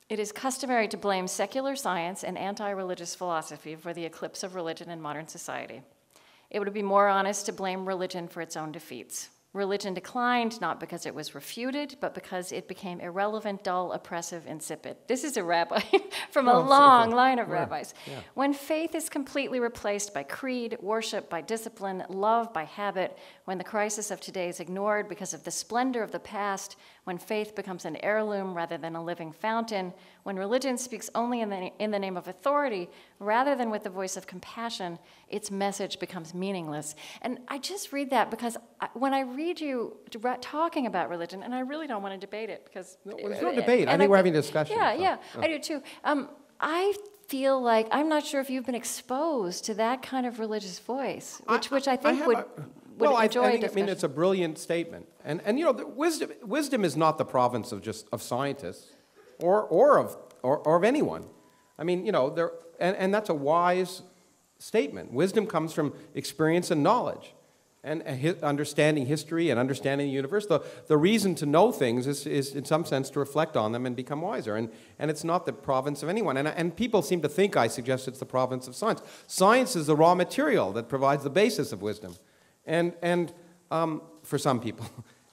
It is customary to blame secular science and anti-religious philosophy for the eclipse of religion in modern society. It would be more honest to blame religion for its own defeats. Religion declined not because it was refuted, but because it became irrelevant, dull, oppressive, insipid. This is a rabbi from a long line of rabbis. Yeah. When faith is completely replaced by creed, worship by discipline, love by habit, when the crisis of today is ignored because of the splendor of the past, when faith becomes an heirloom rather than a living fountain, when religion speaks only in the name of authority rather than with the voice of compassion, its message becomes meaningless. And I just read that because when I read you talking about religion, and I really don't want to debate it because... No, there's no debate. I think we're having a discussion. Yeah, I do too. I feel like, I'm not sure if you've been exposed to that kind of religious voice, which I think would enjoy a discussion. I mean, it's a brilliant statement. And wisdom is not the province of scientists or of anyone. I mean, and that's a wise statement. Wisdom comes from experience and knowledge, and understanding history and understanding the universe. The reason to know things is in some sense to reflect on them and become wiser. And it's not the province of anyone. And people seem to think I suggest it's the province of science. Science is the raw material that provides the basis of wisdom, and for some people,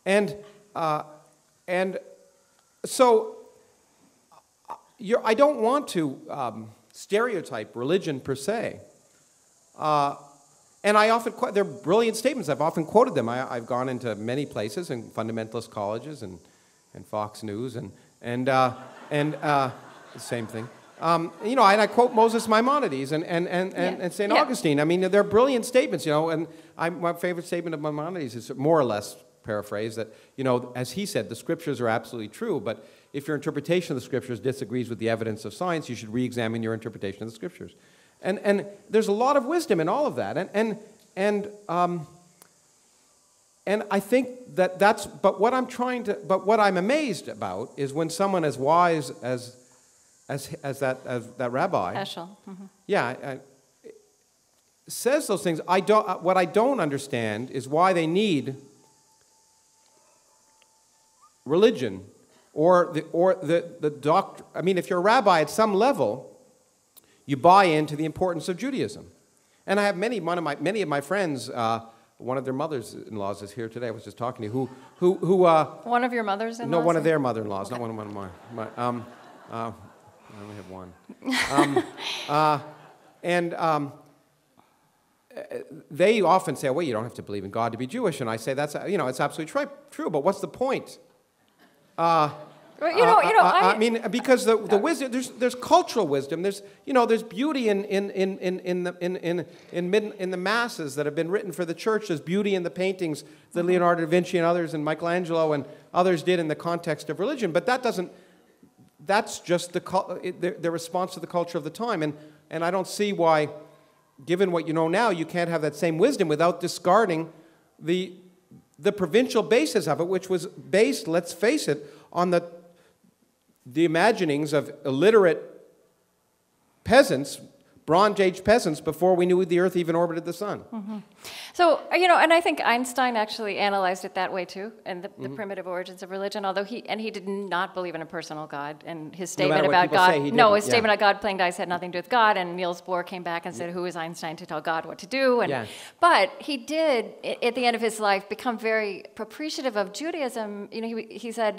and so I don't want to stereotype religion per se. And I often quote, they're brilliant statements. I've often quoted them. I've gone into many places, in fundamentalist colleges and Fox News and the same thing. You know, and I quote Moses Maimonides and St. Augustine. I mean, they're brilliant statements, you know, and my favorite statement of Maimonides is more or less paraphrased that, you know, as he said, the scriptures are absolutely true, but if your interpretation of the scriptures disagrees with the evidence of science, you should re-examine your interpretation of the scriptures. And there's a lot of wisdom in all of that. And I think that's, but what I'm amazed about is when someone as wise as that rabbi, Heschel. Mm-hmm. Says those things. What I don't understand is why they need religion or the doctrine. I mean, if you're a rabbi at some level, you buy into the importance of Judaism. And I have many of my friends. One of their mothers-in-laws is here today. I was just talking to you. Who One of your mothers-in-laws? No, one of their mother-in-laws, okay. Not one of my I only have one. They often say, well, you don't have to believe in God to be Jewish. And I say, that's, you know, it's absolutely true, but what's the point? I mean, because the wisdom, there's cultural wisdom. There's beauty in the masses that have been written for the church. There's beauty in the paintings that Leonardo da Vinci and others and Michelangelo and others did in the context of religion. But that's just the response to the culture of the time. And I don't see why, given what you know now, you can't have that same wisdom without discarding the provincial basis of it, which was based, let's face it, on the imaginings of illiterate peasants, Bronze Age peasants, before we knew the Earth even orbited the sun. Mm-hmm. So, you know, and I think Einstein actually analyzed it that way too, and the primitive origins of religion, although he did not believe in a personal God, and his statement about God, statement about God playing dice had nothing to do with God, and Niels Bohr came back and said, who is Einstein to tell God what to do? And, but he did, at the end of his life, become very appreciative of Judaism. You know, he said,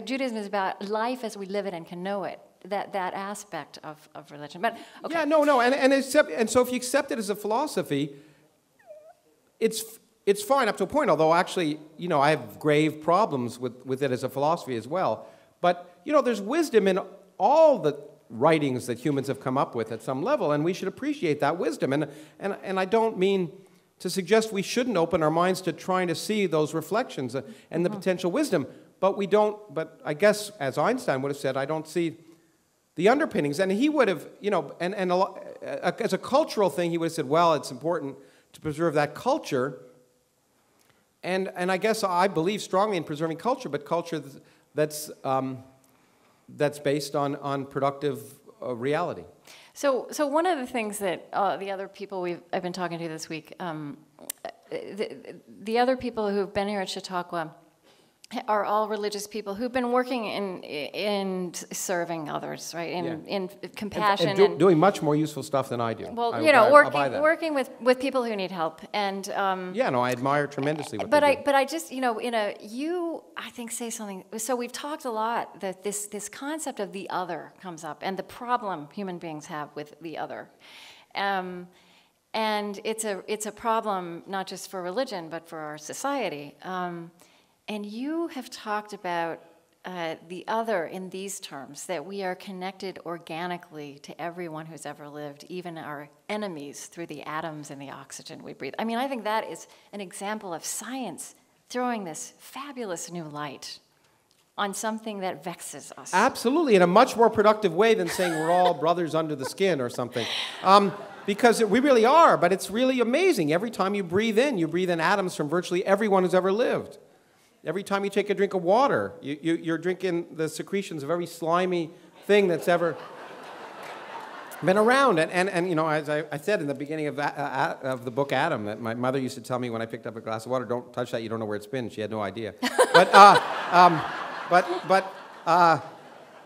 Judaism is about life as we live it and can know it. That aspect of religion, but okay. Yeah, no, and so if you accept it as a philosophy, it's fine up to a point. Although actually, you know, I have grave problems with it as a philosophy as well. But you know, there's wisdom in all the writings that humans have come up with at some level, and we should appreciate that wisdom. And I don't mean to suggest we shouldn't open our minds to trying to see those reflections and the potential wisdom. But we don't. But I guess, as Einstein would have said, I don't see the underpinnings, and he would have, you know, as a cultural thing, he would have said, well, it's important to preserve that culture, and I guess I believe strongly in preserving culture, but culture that's based on productive reality. So one of the things that the other people I've been talking to this week, the other people who've been here at Chautauqua are all religious people who've been working in serving others, right? In compassion and doing much more useful stuff than I do. Well, you know, working with people who need help, and I admire tremendously what but they do. But I just, you know, I think say something. So we've talked a lot that this concept of the other comes up, and the problem human beings have with the other. And it's a problem not just for religion, but for our society. And you have talked about the other in these terms, that we are connected organically to everyone who's ever lived, even our enemies, through the atoms and the oxygen we breathe. I mean, I think that is an example of science throwing this fabulous new light on something that vexes us. Absolutely, in a much more productive way than saying we're all brothers under the skin or something. Because we really are, but it's really amazing. Every time you breathe in atoms from virtually everyone who's ever lived. Every time you take a drink of water, you're drinking the secretions of every slimy thing that's ever been around. And you know, as I said in the beginning of the book Adam, that my mother used to tell me when I picked up a glass of water, don't touch that, you don't know where it's been. She had no idea. But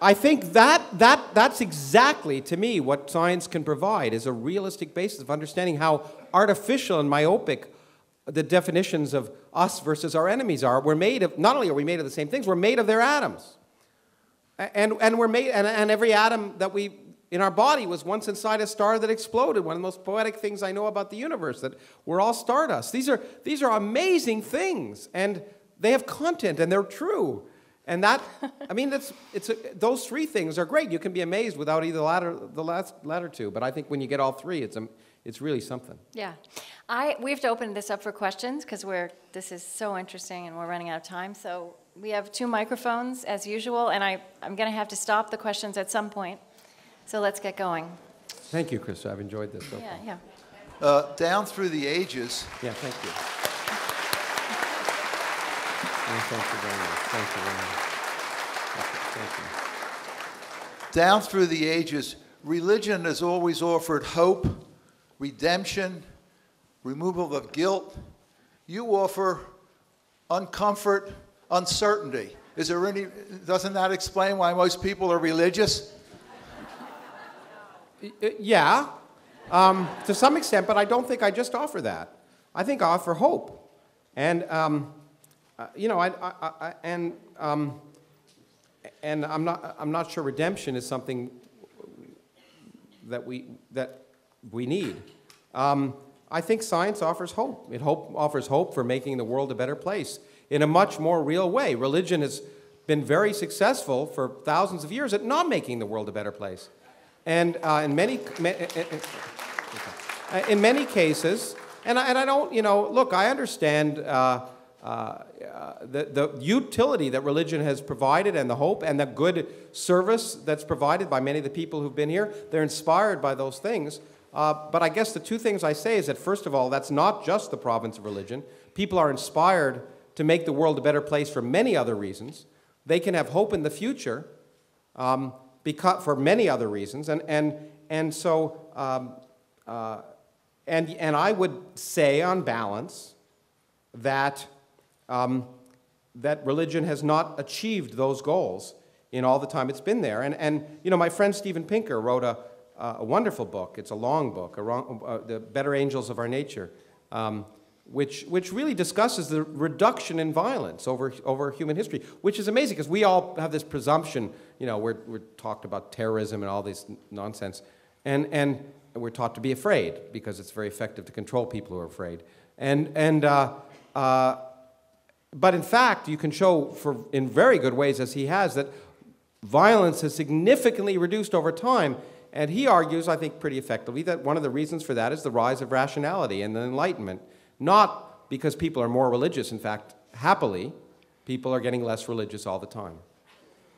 I think that's exactly, to me, what science can provide, is a realistic basis of understanding how artificial and myopic the definitions of us versus our enemies are. We're made of, not only are we made of the same things, we're made of their atoms. And we're made, and every atom that in our body was once inside a star that exploded. One of the most poetic things I know about the universe, that we're all stardust. These are amazing things, and they have content, and they're true. And that, I mean, those three things are great. You can be amazed without either the latter two. But I think when you get all three, it's really something. Yeah. We have to open this up for questions because this is so interesting and we're running out of time. So we have 2 microphones as usual, and I'm going to have to stop the questions at some point. So let's get going. Thank you, Krista. I've enjoyed this so far. Yeah. Down through the ages. Yeah, thank you. Thank you very much. Thank you very much. Thank you. Down through the ages, religion has always offered hope, redemption, removal of guilt. You offer uncomfort, uncertainty. Doesn't that explain why most people are religious? Yeah, to some extent, but I don't think I just offer that. I think I offer hope. And, and I'm not sure redemption is something that we need. I think science offers hope. It offers hope for making the world a better place in a much more real way. Religion has been very successful for thousands of years at not making the world a better place. And in many cases, and I don't, look, I understand the utility that religion has provided and the hope and the good service that's provided by many of the people who've been here. They're inspired by those things. But I guess the 2 things I say is that, first of all, that's not just the province of religion. People are inspired to make the world a better place for many other reasons. They can have hope in the future for many other reasons. And so I would say, on balance, that that religion has not achieved those goals in all the time it's been there. And my friend Steven Pinker wrote a wonderful book. It's a long book, The Better Angels of Our Nature, which really discusses the reduction in violence over human history, which is amazing because we all have this presumption, we're talked about terrorism and all this nonsense, and we're taught to be afraid because it's very effective to control people who are afraid. But in fact, you can show in very good ways, as he has, that violence has significantly reduced over time. And he argues, I think pretty effectively, that one of the reasons for that is the rise of rationality and the Enlightenment. Not because people are more religious. In fact, happily, people are getting less religious all the time.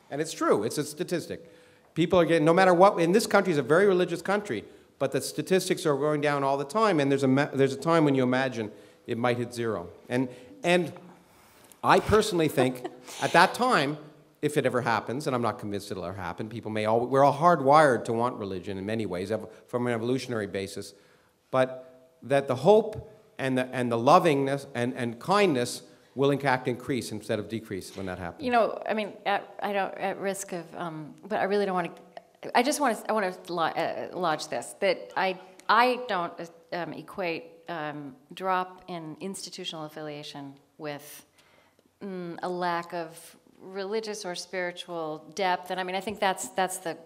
And it's true. It's a statistic. People are getting, no matter what, in this country is a very religious country, but the statistics are going down all the time, and there's a time when you imagine it might hit 0. And I personally think, at that time, if it ever happens, and I'm not convinced it'll ever happen, we're all hardwired to want religion in many ways, from an evolutionary basis, but that the hope and the lovingness and kindness will in fact increase instead of decrease when that happens. At risk of, but I really don't want to. I want to lodge this, that I don't equate drop in institutional affiliation with a lack of religious or spiritual depth, and I think that's the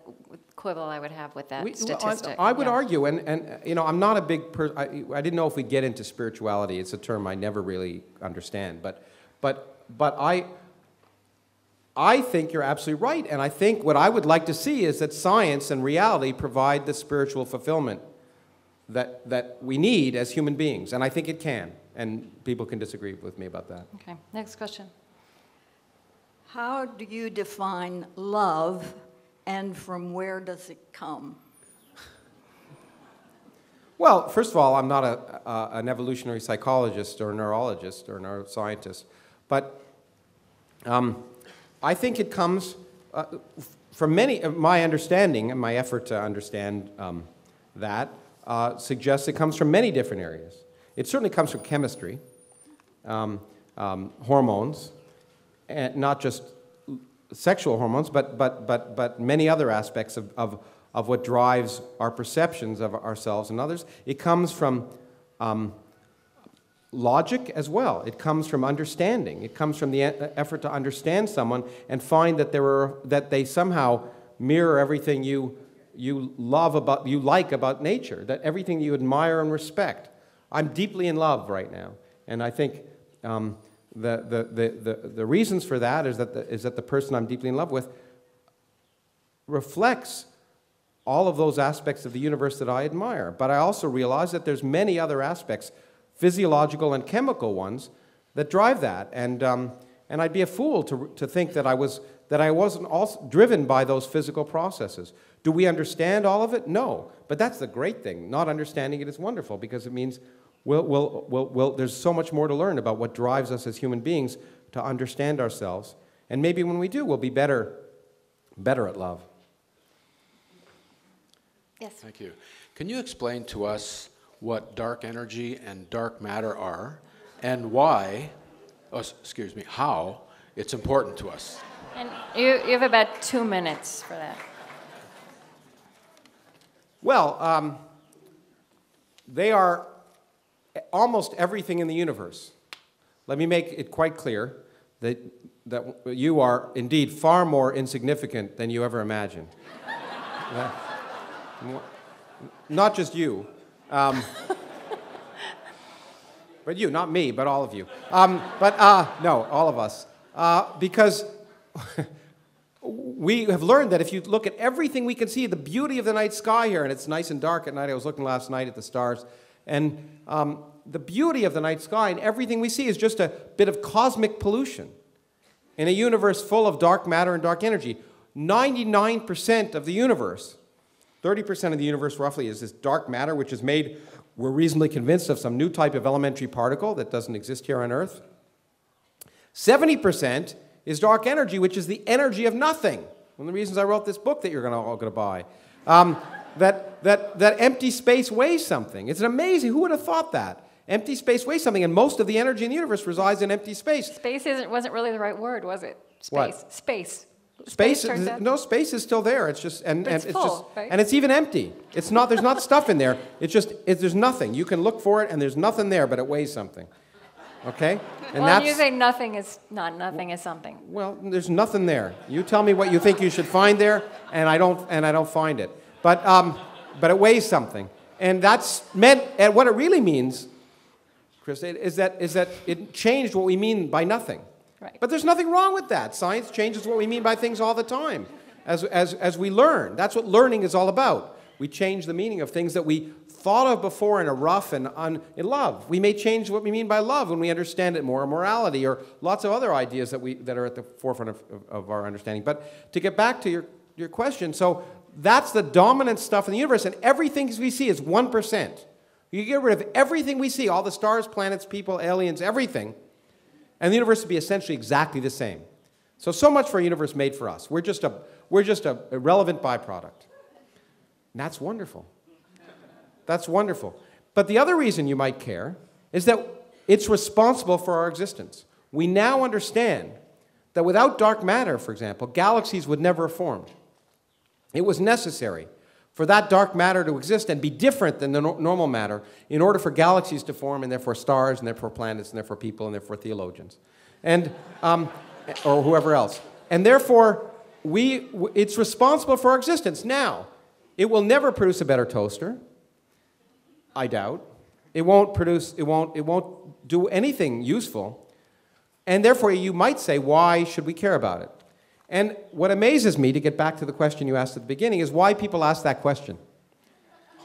quibble I would have with that statistic. I would argue, and I'm not a big person. I didn't know if we'd get into spirituality. It's a term I never really understand, but I think you're absolutely right, and I think what I would like to see is that science and reality provide the spiritual fulfillment that we need as human beings, and I think it can, and people can disagree with me about that. Okay, next question. How do you define love, and from where does it come? Well, first of all, I'm not an evolutionary psychologist or a neurologist or a neuroscientist, but I think it comes from my understanding and my effort to understand that suggests it comes from many different areas. It certainly comes from chemistry, hormones, and not just sexual hormones, but many other aspects of what drives our perceptions of ourselves and others. It comes from logic as well. It comes from understanding. It comes from the effort to understand someone and find that they somehow mirror everything you like about nature, that everything you admire and respect. I'm deeply in love right now, and I think the reasons for that is that the person I'm deeply in love with reflects all of those aspects of the universe that I admire. But I also realize that there's many other aspects, physiological and chemical ones, that drive that. And I'd be a fool to think that I wasn't also driven by those physical processes. Do we understand all of it? No. But that's the great thing. Not understanding it is wonderful, because it means there's so much more to learn about what drives us as human beings to understand ourselves. And maybe when we do, we'll be better at love. Yes. Thank you. Can you explain to us what dark energy and dark matter are, and why, how it's important to us? And you have about 2 minutes for that. Well, they are almost everything in the universe. Let me make it quite clear that you are indeed far more insignificant than you ever imagined. Not just you, but you, not me, but all of you. No, all of us. Because we have learned that if you look at everything we can see, the beauty of the night sky here, and it's nice and dark at night. I was looking last night at the stars, and the beauty of the night sky and everything we see is just a bit of cosmic pollution in a universe full of dark matter and dark energy. 99% of the universe, 30% of the universe roughly, is this dark matter, which is made, we're reasonably convinced, of some new type of elementary particle that doesn't exist here on Earth. 70% is dark energy, which is the energy of nothing. One of the reasons I wrote this book that you're all going to buy. That empty space weighs something. It's amazing. Who would have thought that? Empty space weighs something, and most of the energy in the universe resides in empty space. Space wasn't really the right word, was it? Space. What? Space. Space is still there. It's just it's full, just right? And it's even empty. It's not. There's not stuff in there. There's nothing. You can look for it, and there's nothing there, but it weighs something. Okay? And well, you say nothing is nothing is something. Well, there's nothing there. You tell me what you think you should find there, and I don't find it. But it weighs something, and that's meant. And what it really means, Chris, is that it changed what we mean by nothing. Right. But there's nothing wrong with that. Science changes what we mean by things all the time, as we learn. That's what learning is all about. We change the meaning of things that we thought of before in a rough and in love. We may change what we mean by love when we understand it more, or morality, or lots of other ideas that are at the forefront of our understanding. But to get back to your question, so that's the dominant stuff in the universe, and everything we see is 1%. You get rid of everything we see, all the stars, planets, people, aliens, everything, and the universe would be essentially exactly the same. So much for a universe made for us. We're just a irrelevant byproduct. And that's wonderful. That's wonderful. But the other reason you might care is that it's responsible for our existence. We now understand that without dark matter, for example, galaxies would never have formed. It was necessary for that dark matter to exist and be different than the normal matter in order for galaxies to form, and therefore stars, and therefore planets, and therefore people, and therefore theologians, and or whoever else. And therefore, it's responsible for our existence. Now, it will never produce a better toaster, I doubt. It won't do anything useful. And therefore, you might say, why should we care about it? And what amazes me, to get back to the question you asked at the beginning, is why people ask that question.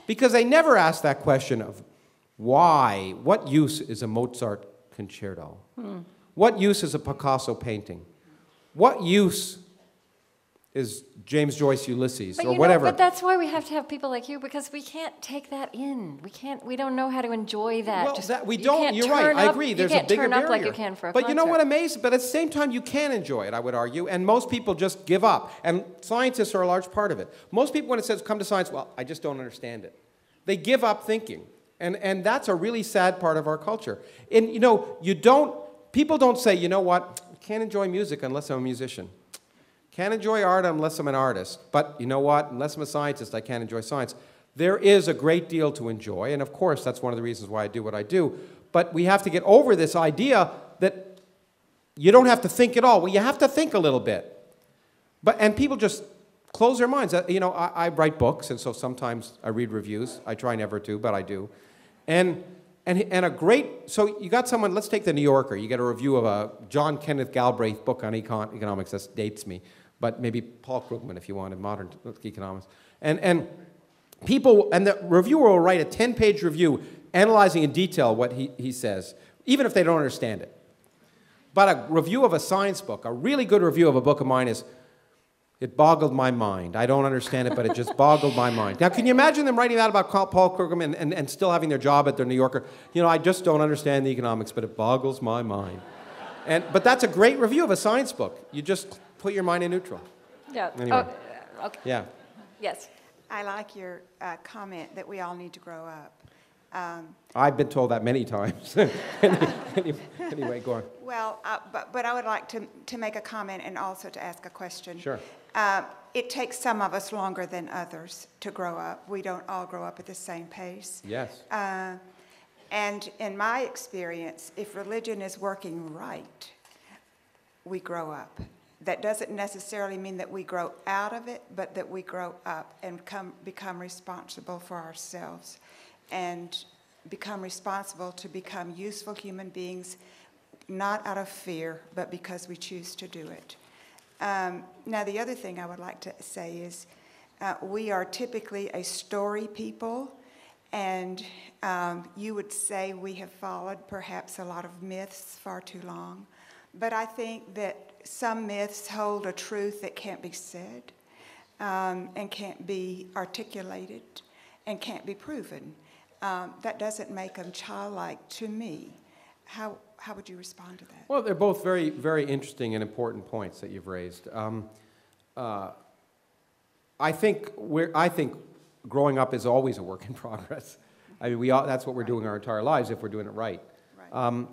Because they never ask that question of why, what use is a Mozart concerto? What use is a Picasso painting? What use is James Joyce Ulysses, or whatever? But that's why we have to have people like you, because we can't take that in. We don't know how to enjoy that. Well, you're right, I agree, there's a bigger barrier. You can't turn up like you can for a concert. But you know what amazing? But at the same time, you can enjoy it, I would argue, and most people just give up. And scientists are a large part of it. Most people, when it says come to science, well, I just don't understand it. They give up thinking. And that's a really sad part of our culture. And people don't say, you know what, I can't enjoy music unless I'm a musician. Can't enjoy art unless I'm an artist. But you know what? Unless I'm a scientist, I can't enjoy science. There is a great deal to enjoy, and of course, that's one of the reasons why I do what I do. But we have to get over this idea that you don't have to think at all. Well, you have to think a little bit. And people just close their minds. I write books, and so sometimes I read reviews. I try never to, but I do. And And a great, so you got someone, let's take the New Yorker. You get a review of a John Kenneth Galbraith book on economics. That dates me. But maybe Paul Krugman if you wanted, modern economics. And people, and the reviewer will write a 10-page review analyzing in detail what he says, even if they don't understand it. But a review of a science book, a really good review of a book of mine is, it boggled my mind. I don't understand it, but it just boggled my mind. Now, can you imagine them writing that about Paul Krugman and still having their job at the New Yorker? You know, I just don't understand the economics, but it boggles my mind. But that's a great review of a science book. You just put your mind in neutral. Yeah. Anyway. Oh, okay. Yeah. Yes. I like your comment that we all need to grow up. I've been told that many times. Anyway, go on. Well, but I would like to make a comment and also to ask a question. Sure. It takes some of us longer than others to grow up. We don't all grow up at the same pace. Yes. And in my experience, if religion is working right, we grow up. That doesn't necessarily mean that we grow out of it, but that we grow up and become responsible for ourselves and become responsible to become useful human beings, not out of fear, but because we choose to do it. Now, the other thing I would like to say is we are typically a story people, and you would say we have followed perhaps a lot of myths far too long. But I think that some myths hold a truth that can't be said and can't be articulated and can't be proven. That doesn't make them childlike to me. How would you respond to that? Well, they're both very, very interesting and important points that you've raised. I think growing up is always a work in progress. I mean, that's what we're doing our entire lives if we're doing it right. Right.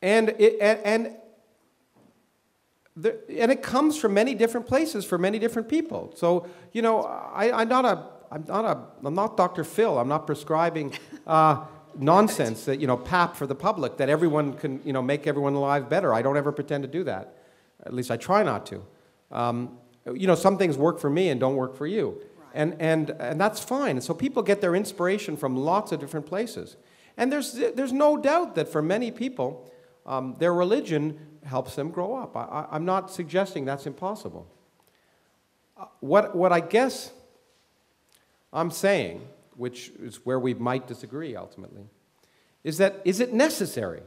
And it comes from many different places for many different people. So, you know, I'm not Dr. Phil. I'm not prescribing nonsense that, you know, pap for the public that everyone can, you know, make everyone alive better. I don't ever pretend to do that. At least I try not to. You know, some things work for me and don't work for you. Right. And that's fine. And so people get their inspiration from lots of different places. And there's no doubt that for many people, their religion helps them grow up. I'm not suggesting that's impossible. What I guess I'm saying, which is where we might disagree ultimately, is it necessary?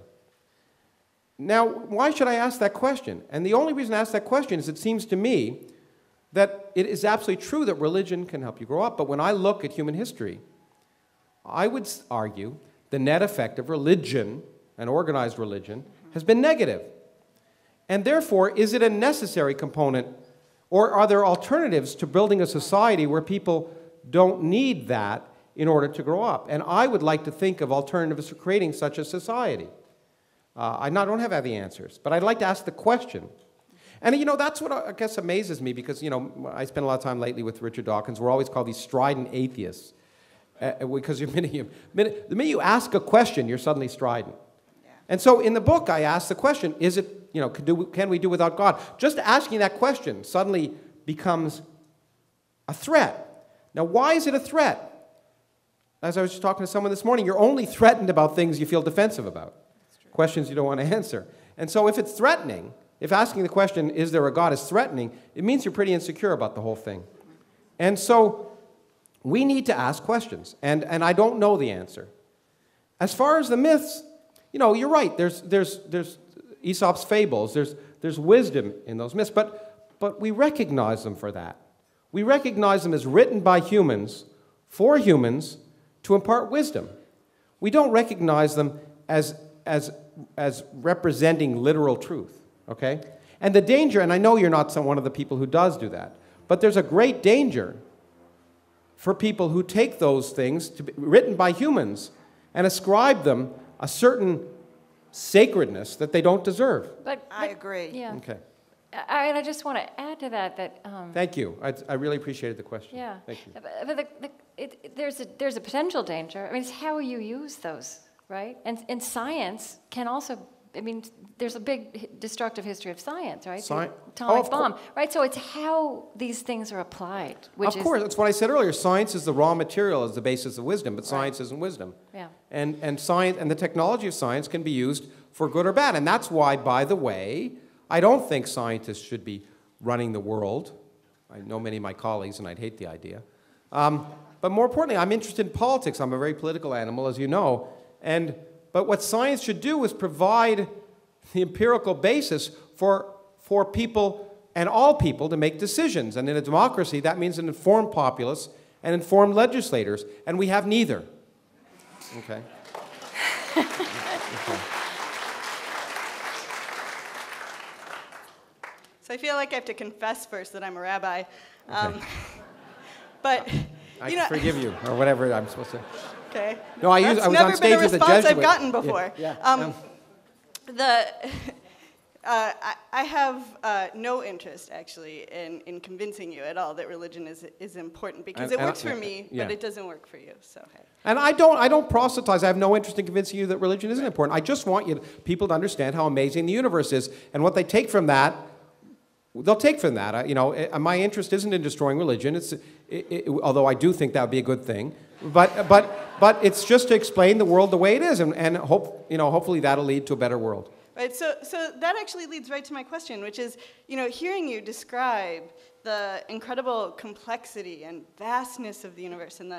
Now, why should I ask that question? And the only reason I ask that question is it seems to me that it is absolutely true that religion can help you grow up. But when I look at human history, I would argue the net effect of religion, and organized religion, has been negative. And therefore, is it a necessary component, or are there alternatives to building a society where people don't need that in order to grow up? And I would like to think of alternatives to creating such a society. I don't have the answers, but I'd like to ask the question. And, you know, that's what I guess amazes me, because, you know, I spend a lot of time lately with Richard Dawkins. We're always called these strident atheists, because the minute you ask a question, you're suddenly strident. Yeah. And so in the book, I ask the question, is it, you know, can we do without God? Just asking that question suddenly becomes a threat. Now, why is it a threat? As I was just talking to someone this morning, you're only threatened about things you feel defensive about, questions you don't want to answer. And so if it's threatening, if asking the question, is there a God, is threatening, it means you're pretty insecure about the whole thing. And so we need to ask questions, and I don't know the answer. As far as the myths, you know, you're right, there's Aesop's fables, there's wisdom in those myths, but we recognize them for that. We recognize them as written by humans, for humans, to impart wisdom. We don't recognize them as representing literal truth, okay? And the danger, and I know you're not one of the people who does do that, but there's a great danger for people who take those things to be written by humans and ascribe them a certain sacredness that they don't deserve. But I agree. Yeah. Okay. I just want to add to that. Thank you. I really appreciated the question. Yeah. Thank you. But there's a potential danger. I mean, it's how you use those, right? And science can also I mean, there's a big destructive history of science, right? Sci- The atomic of bomb, right? So it's how these things are applied, which Of course, that's what I said earlier. Science is the raw material, is the basis of wisdom, but science isn't wisdom. Yeah. And science and the technology of science can be used for good or bad. And that's why, by the way, I don't think scientists should be running the world. I know many of my colleagues, and I'd hate the idea. But more importantly, I'm interested in politics. I'm a very political animal, as you know. But what science should do is provide the empirical basis for people and all people to make decisions. And in a democracy, that means an informed populace and informed legislators. And we have neither. Okay. So I feel like I have to confess first that I'm a rabbi. Okay. But, I you know, forgive you, or whatever I'm supposed to. okay. No, I That's was on never stage been a with the response Jesuit. I've gotten before. I have no interest, actually, in convincing you at all that religion is important, because it works for me, but it doesn't work for you. So. Hey. And I don't proselytize. I have no interest in convincing you that religion isn't important. I just want people to understand how amazing the universe is, and what they take from that, they'll take from that. My interest isn't in destroying religion. Although I do think that would be a good thing, but it's just to explain the world the way it is, and hopefully that'll lead to a better world. Right, so that actually leads right to my question, which is, hearing you describe the incredible complexity and vastness of the universe and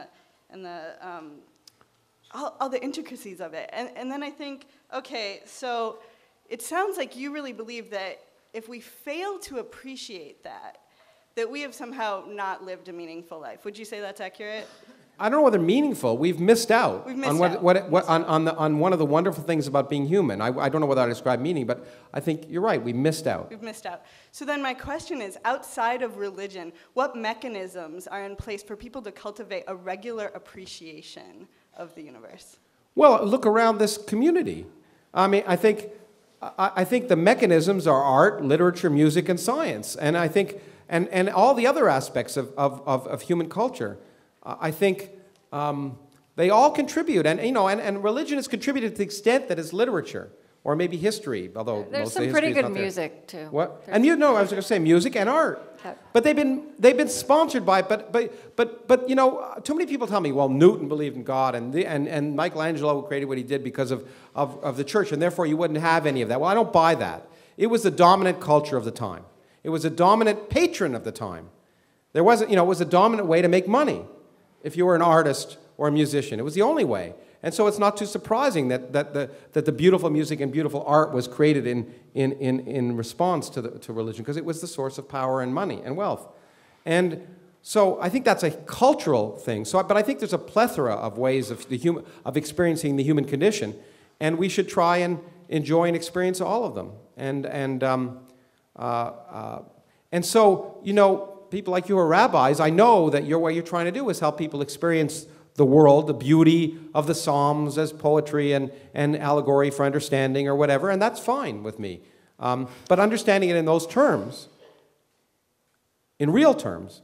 all the intricacies of it, and then I think, okay, so it sounds like you really believe that if we fail to appreciate that we have somehow not lived a meaningful life. Would you say that's accurate? I don't know whether meaningful. We've missed out on one of the wonderful things about being human. I don't know whether I describe meaning, but I think you're right. We missed out. We've missed out. So then my question is, outside of religion, what mechanisms are in place for people to cultivate a regular appreciation of the universe? Well, look around this community. I mean, I think the mechanisms are art, literature, music, and science, and I think and all the other aspects of human culture. I think they all contribute, and religion has contributed to the extent that it's literature or maybe history. Although there's most some of the pretty history is good not there. music too. What? And I was going to say music and art, but they've been sponsored by. But too many people tell me, well, Newton believed in God, and Michelangelo created what he did because of the church, and therefore you wouldn't have any of that. Well, I don't buy that. It was the dominant culture of the time. It was a dominant patron of the time. There wasn't, it was a dominant way to make money. If you were an artist or a musician, it was the only way. And so it's not too surprising that the beautiful music and beautiful art was created in response to religion, because it was the source of power and money and wealth. And so I think that's a cultural thing. But I think there's a plethora of ways of experiencing the human condition, and we should try and enjoy and experience all of them. And so people like you are rabbis. I know that what you're trying to do is help people experience the world, the beauty of the Psalms as poetry and allegory for understanding or whatever, and that's fine with me. But understanding it in those terms, in real terms,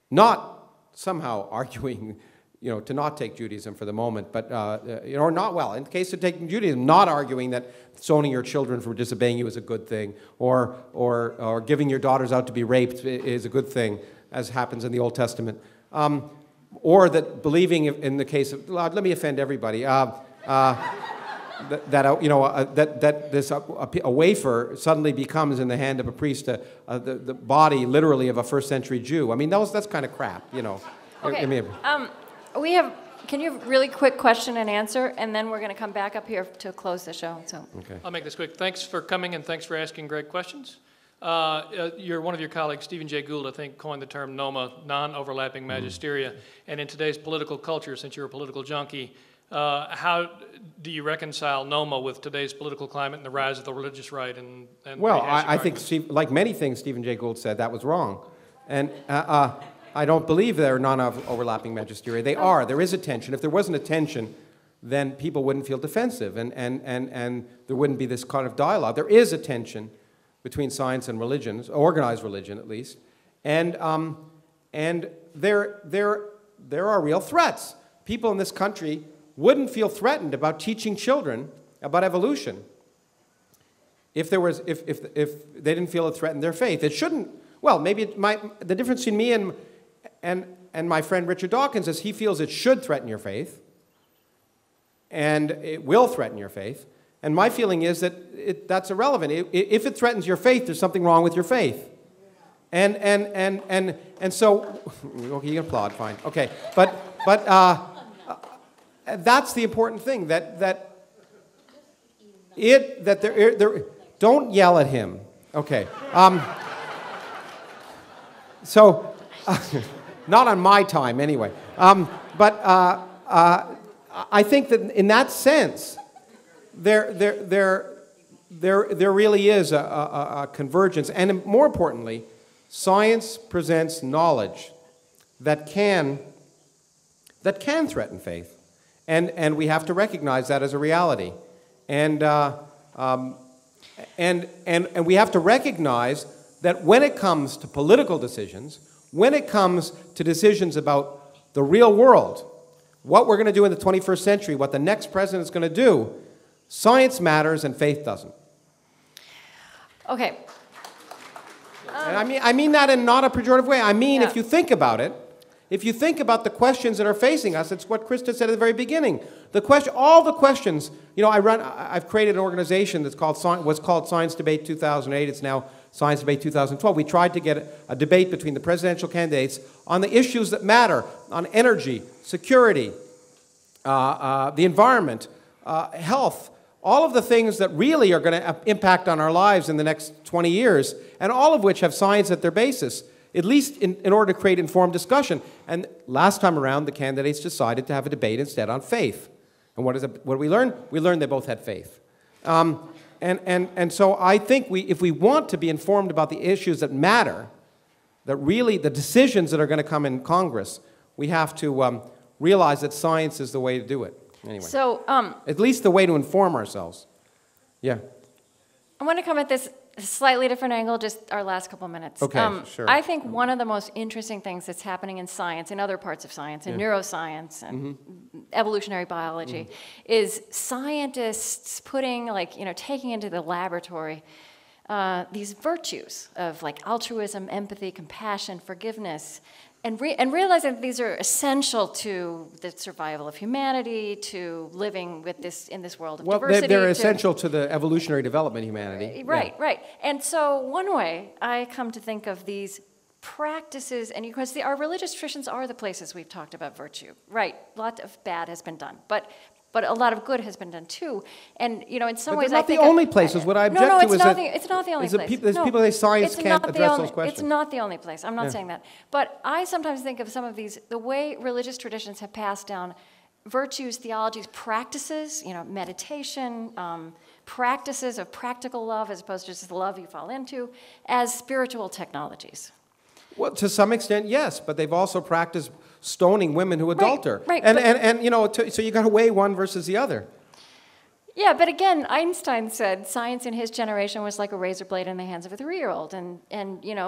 not somehow arguing, to not take Judaism for the moment, but, or not, well, in the case of taking Judaism, not arguing that stoning your children for disobeying you is a good thing, or giving your daughters out to be raped is a good thing, as happens in the Old Testament. Or that believing in the case of, let me offend everybody, that a wafer suddenly becomes in the hand of a priest the body, literally, of a first-century Jew. I mean, that's kind of crap, Okay. Can you really quick question and answer, and then we're going to come back up here to close the show. So. Okay. I'll make this quick. Thanks for coming, and thanks for asking great questions. One of your colleagues, Stephen Jay Gould, I think, coined the term NOMA, non-overlapping magisteria. And in today's political culture, since you're a political junkie, how do you reconcile NOMA with today's political climate and the rise of the religious right? Well, I think, like many things Stephen Jay Gould said, that was wrong. And I don't believe they're non-overlapping magisteria. They are. There is a tension. If there wasn't a tension, then people wouldn't feel defensive, and there wouldn't be this kind of dialogue. There is a tension between science and religion, organized religion at least, and there are real threats. People in this country wouldn't feel threatened about teaching children about evolution if they didn't feel it threatened their faith. It shouldn't. Well, maybe the difference between me and my friend Richard Dawkins is he feels it should threaten your faith, and it will threaten your faith. And my feeling is that that's irrelevant. If it threatens your faith, there's something wrong with your faith. And so, okay, you can applaud, fine. Okay, but that's the important thing, don't yell at him. Okay. So, not on my time anyway. But I think that in that sense, there really is a convergence, and more importantly, science presents knowledge that can threaten faith, and we have to recognize that as a reality, and we have to recognize that when it comes to political decisions, when it comes to decisions about the real world, what we're going to do in the 21st century, what the next president is going to do, science matters and faith doesn't. Okay. And I mean that in not a pejorative way. I mean, Yeah. if you think about it, if you think about the questions that are facing us, it's what Krista said at the very beginning. All the questions. You know, I've created an organization was called Science Debate 2008. It's now Science Debate 2012. We tried to get a debate between the presidential candidates on the issues that matter, on energy, security, the environment, health, all of the things that really are going to impact on our lives in the next 20 years, and all of which have science at their basis, at least in order to create informed discussion. And last time around, the candidates decided to have a debate instead on faith. And what did we learn? We learned they both had faith. And so I think if we want to be informed about the issues that matter, that really the decisions that are going to come in Congress, we have to realize that science is the way to do it. Anyway, So, at least the way to inform ourselves. Yeah. I want to come at this a slightly different angle, just our last couple minutes. Okay, sure. I think one of the most interesting things that's happening in science, in other parts of science, in neuroscience and evolutionary biology, is scientists putting, taking into the laboratory these virtues of altruism, empathy, compassion, forgiveness, and realizing that these are essential to the survival of humanity, to living in this world of diversity. Well, they're essential to the evolutionary development of humanity. Right, Yeah. right. And so one way I come to think of these practices, and because our religious traditions are the places we've talked about virtue. Right, a lot of bad has been done, but a lot of good has been done too. And in some ways, I think not the only places. What I object to is that it's not the only place. There's people that say science can't address those questions. It's not the only place. I'm not saying that. But I sometimes think of some of these, the way religious traditions have passed down virtues, theologies, practices, meditation, practices of practical love as opposed to just the love you fall into, as spiritual technologies. Well, to some extent, yes, but they've also practiced stoning women who adulter. Right, so you got to weigh one versus the other. Yeah, but again, Einstein said science in his generation was like a razor blade in the hands of a 3-year-old, and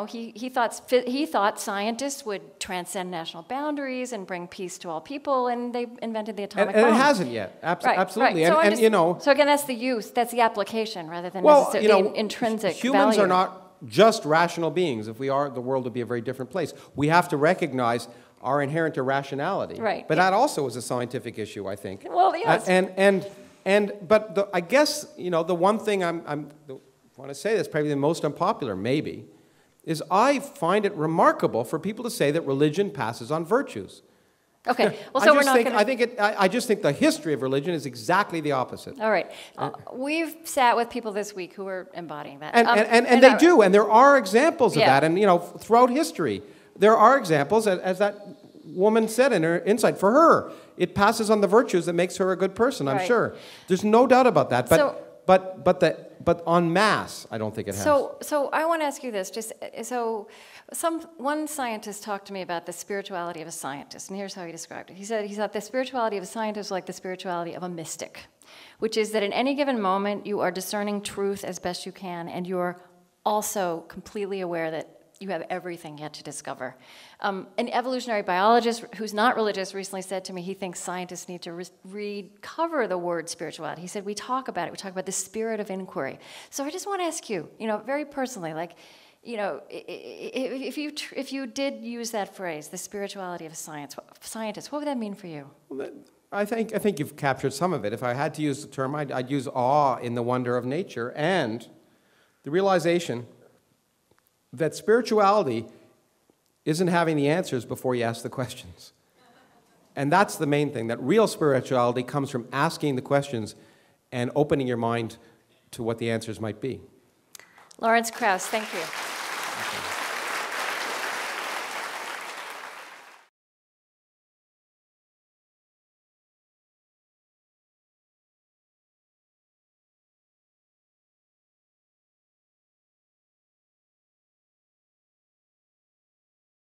he thought scientists would transcend national boundaries and bring peace to all people, and they invented the atomic bomb. And it hasn't yet. Absolutely. Right. So again, that's the use, that's the application rather than necessarily the intrinsic humans value. are not just rational beings. If we are, the world would be a very different place. We have to recognize our inherent irrationality. Right. But that also is a scientific issue, I think. Well, yes. I guess the one thing I want to say that's probably the most unpopular, maybe, is I find it remarkable for people to say that religion passes on virtues. Okay. Well, so we're not going to. I just think the history of religion is exactly the opposite. All right. We've sat with people this week who are embodying that. And they do, and there are examples of that. And throughout history, there are examples, as that woman said in her insight. For her, it passes on the virtues that makes her a good person. I'm sure. There's no doubt about that. But en masse, I don't think it has. So I want to ask you this. One scientist talked to me about the spirituality of a scientist, and here's how he described it. He thought the spirituality of a scientist was like the spirituality of a mystic, which is that in any given moment you are discerning truth as best you can, and you are also completely aware that you have everything yet to discover. An evolutionary biologist who's not religious recently said to me he thinks scientists need to recover the word spirituality. He said, we talk about it, we talk about the spirit of inquiry. So I just want to ask you, very personally, like, if you did use that phrase, the spirituality of scientists, what would that mean for you? Well, I think you've captured some of it. If I had to use the term, I'd use awe in the wonder of nature and the realization that spirituality isn't having the answers before you ask the questions. And that's the main thing, that real spirituality comes from asking the questions and opening your mind to what the answers might be. Lawrence Krauss, thank you.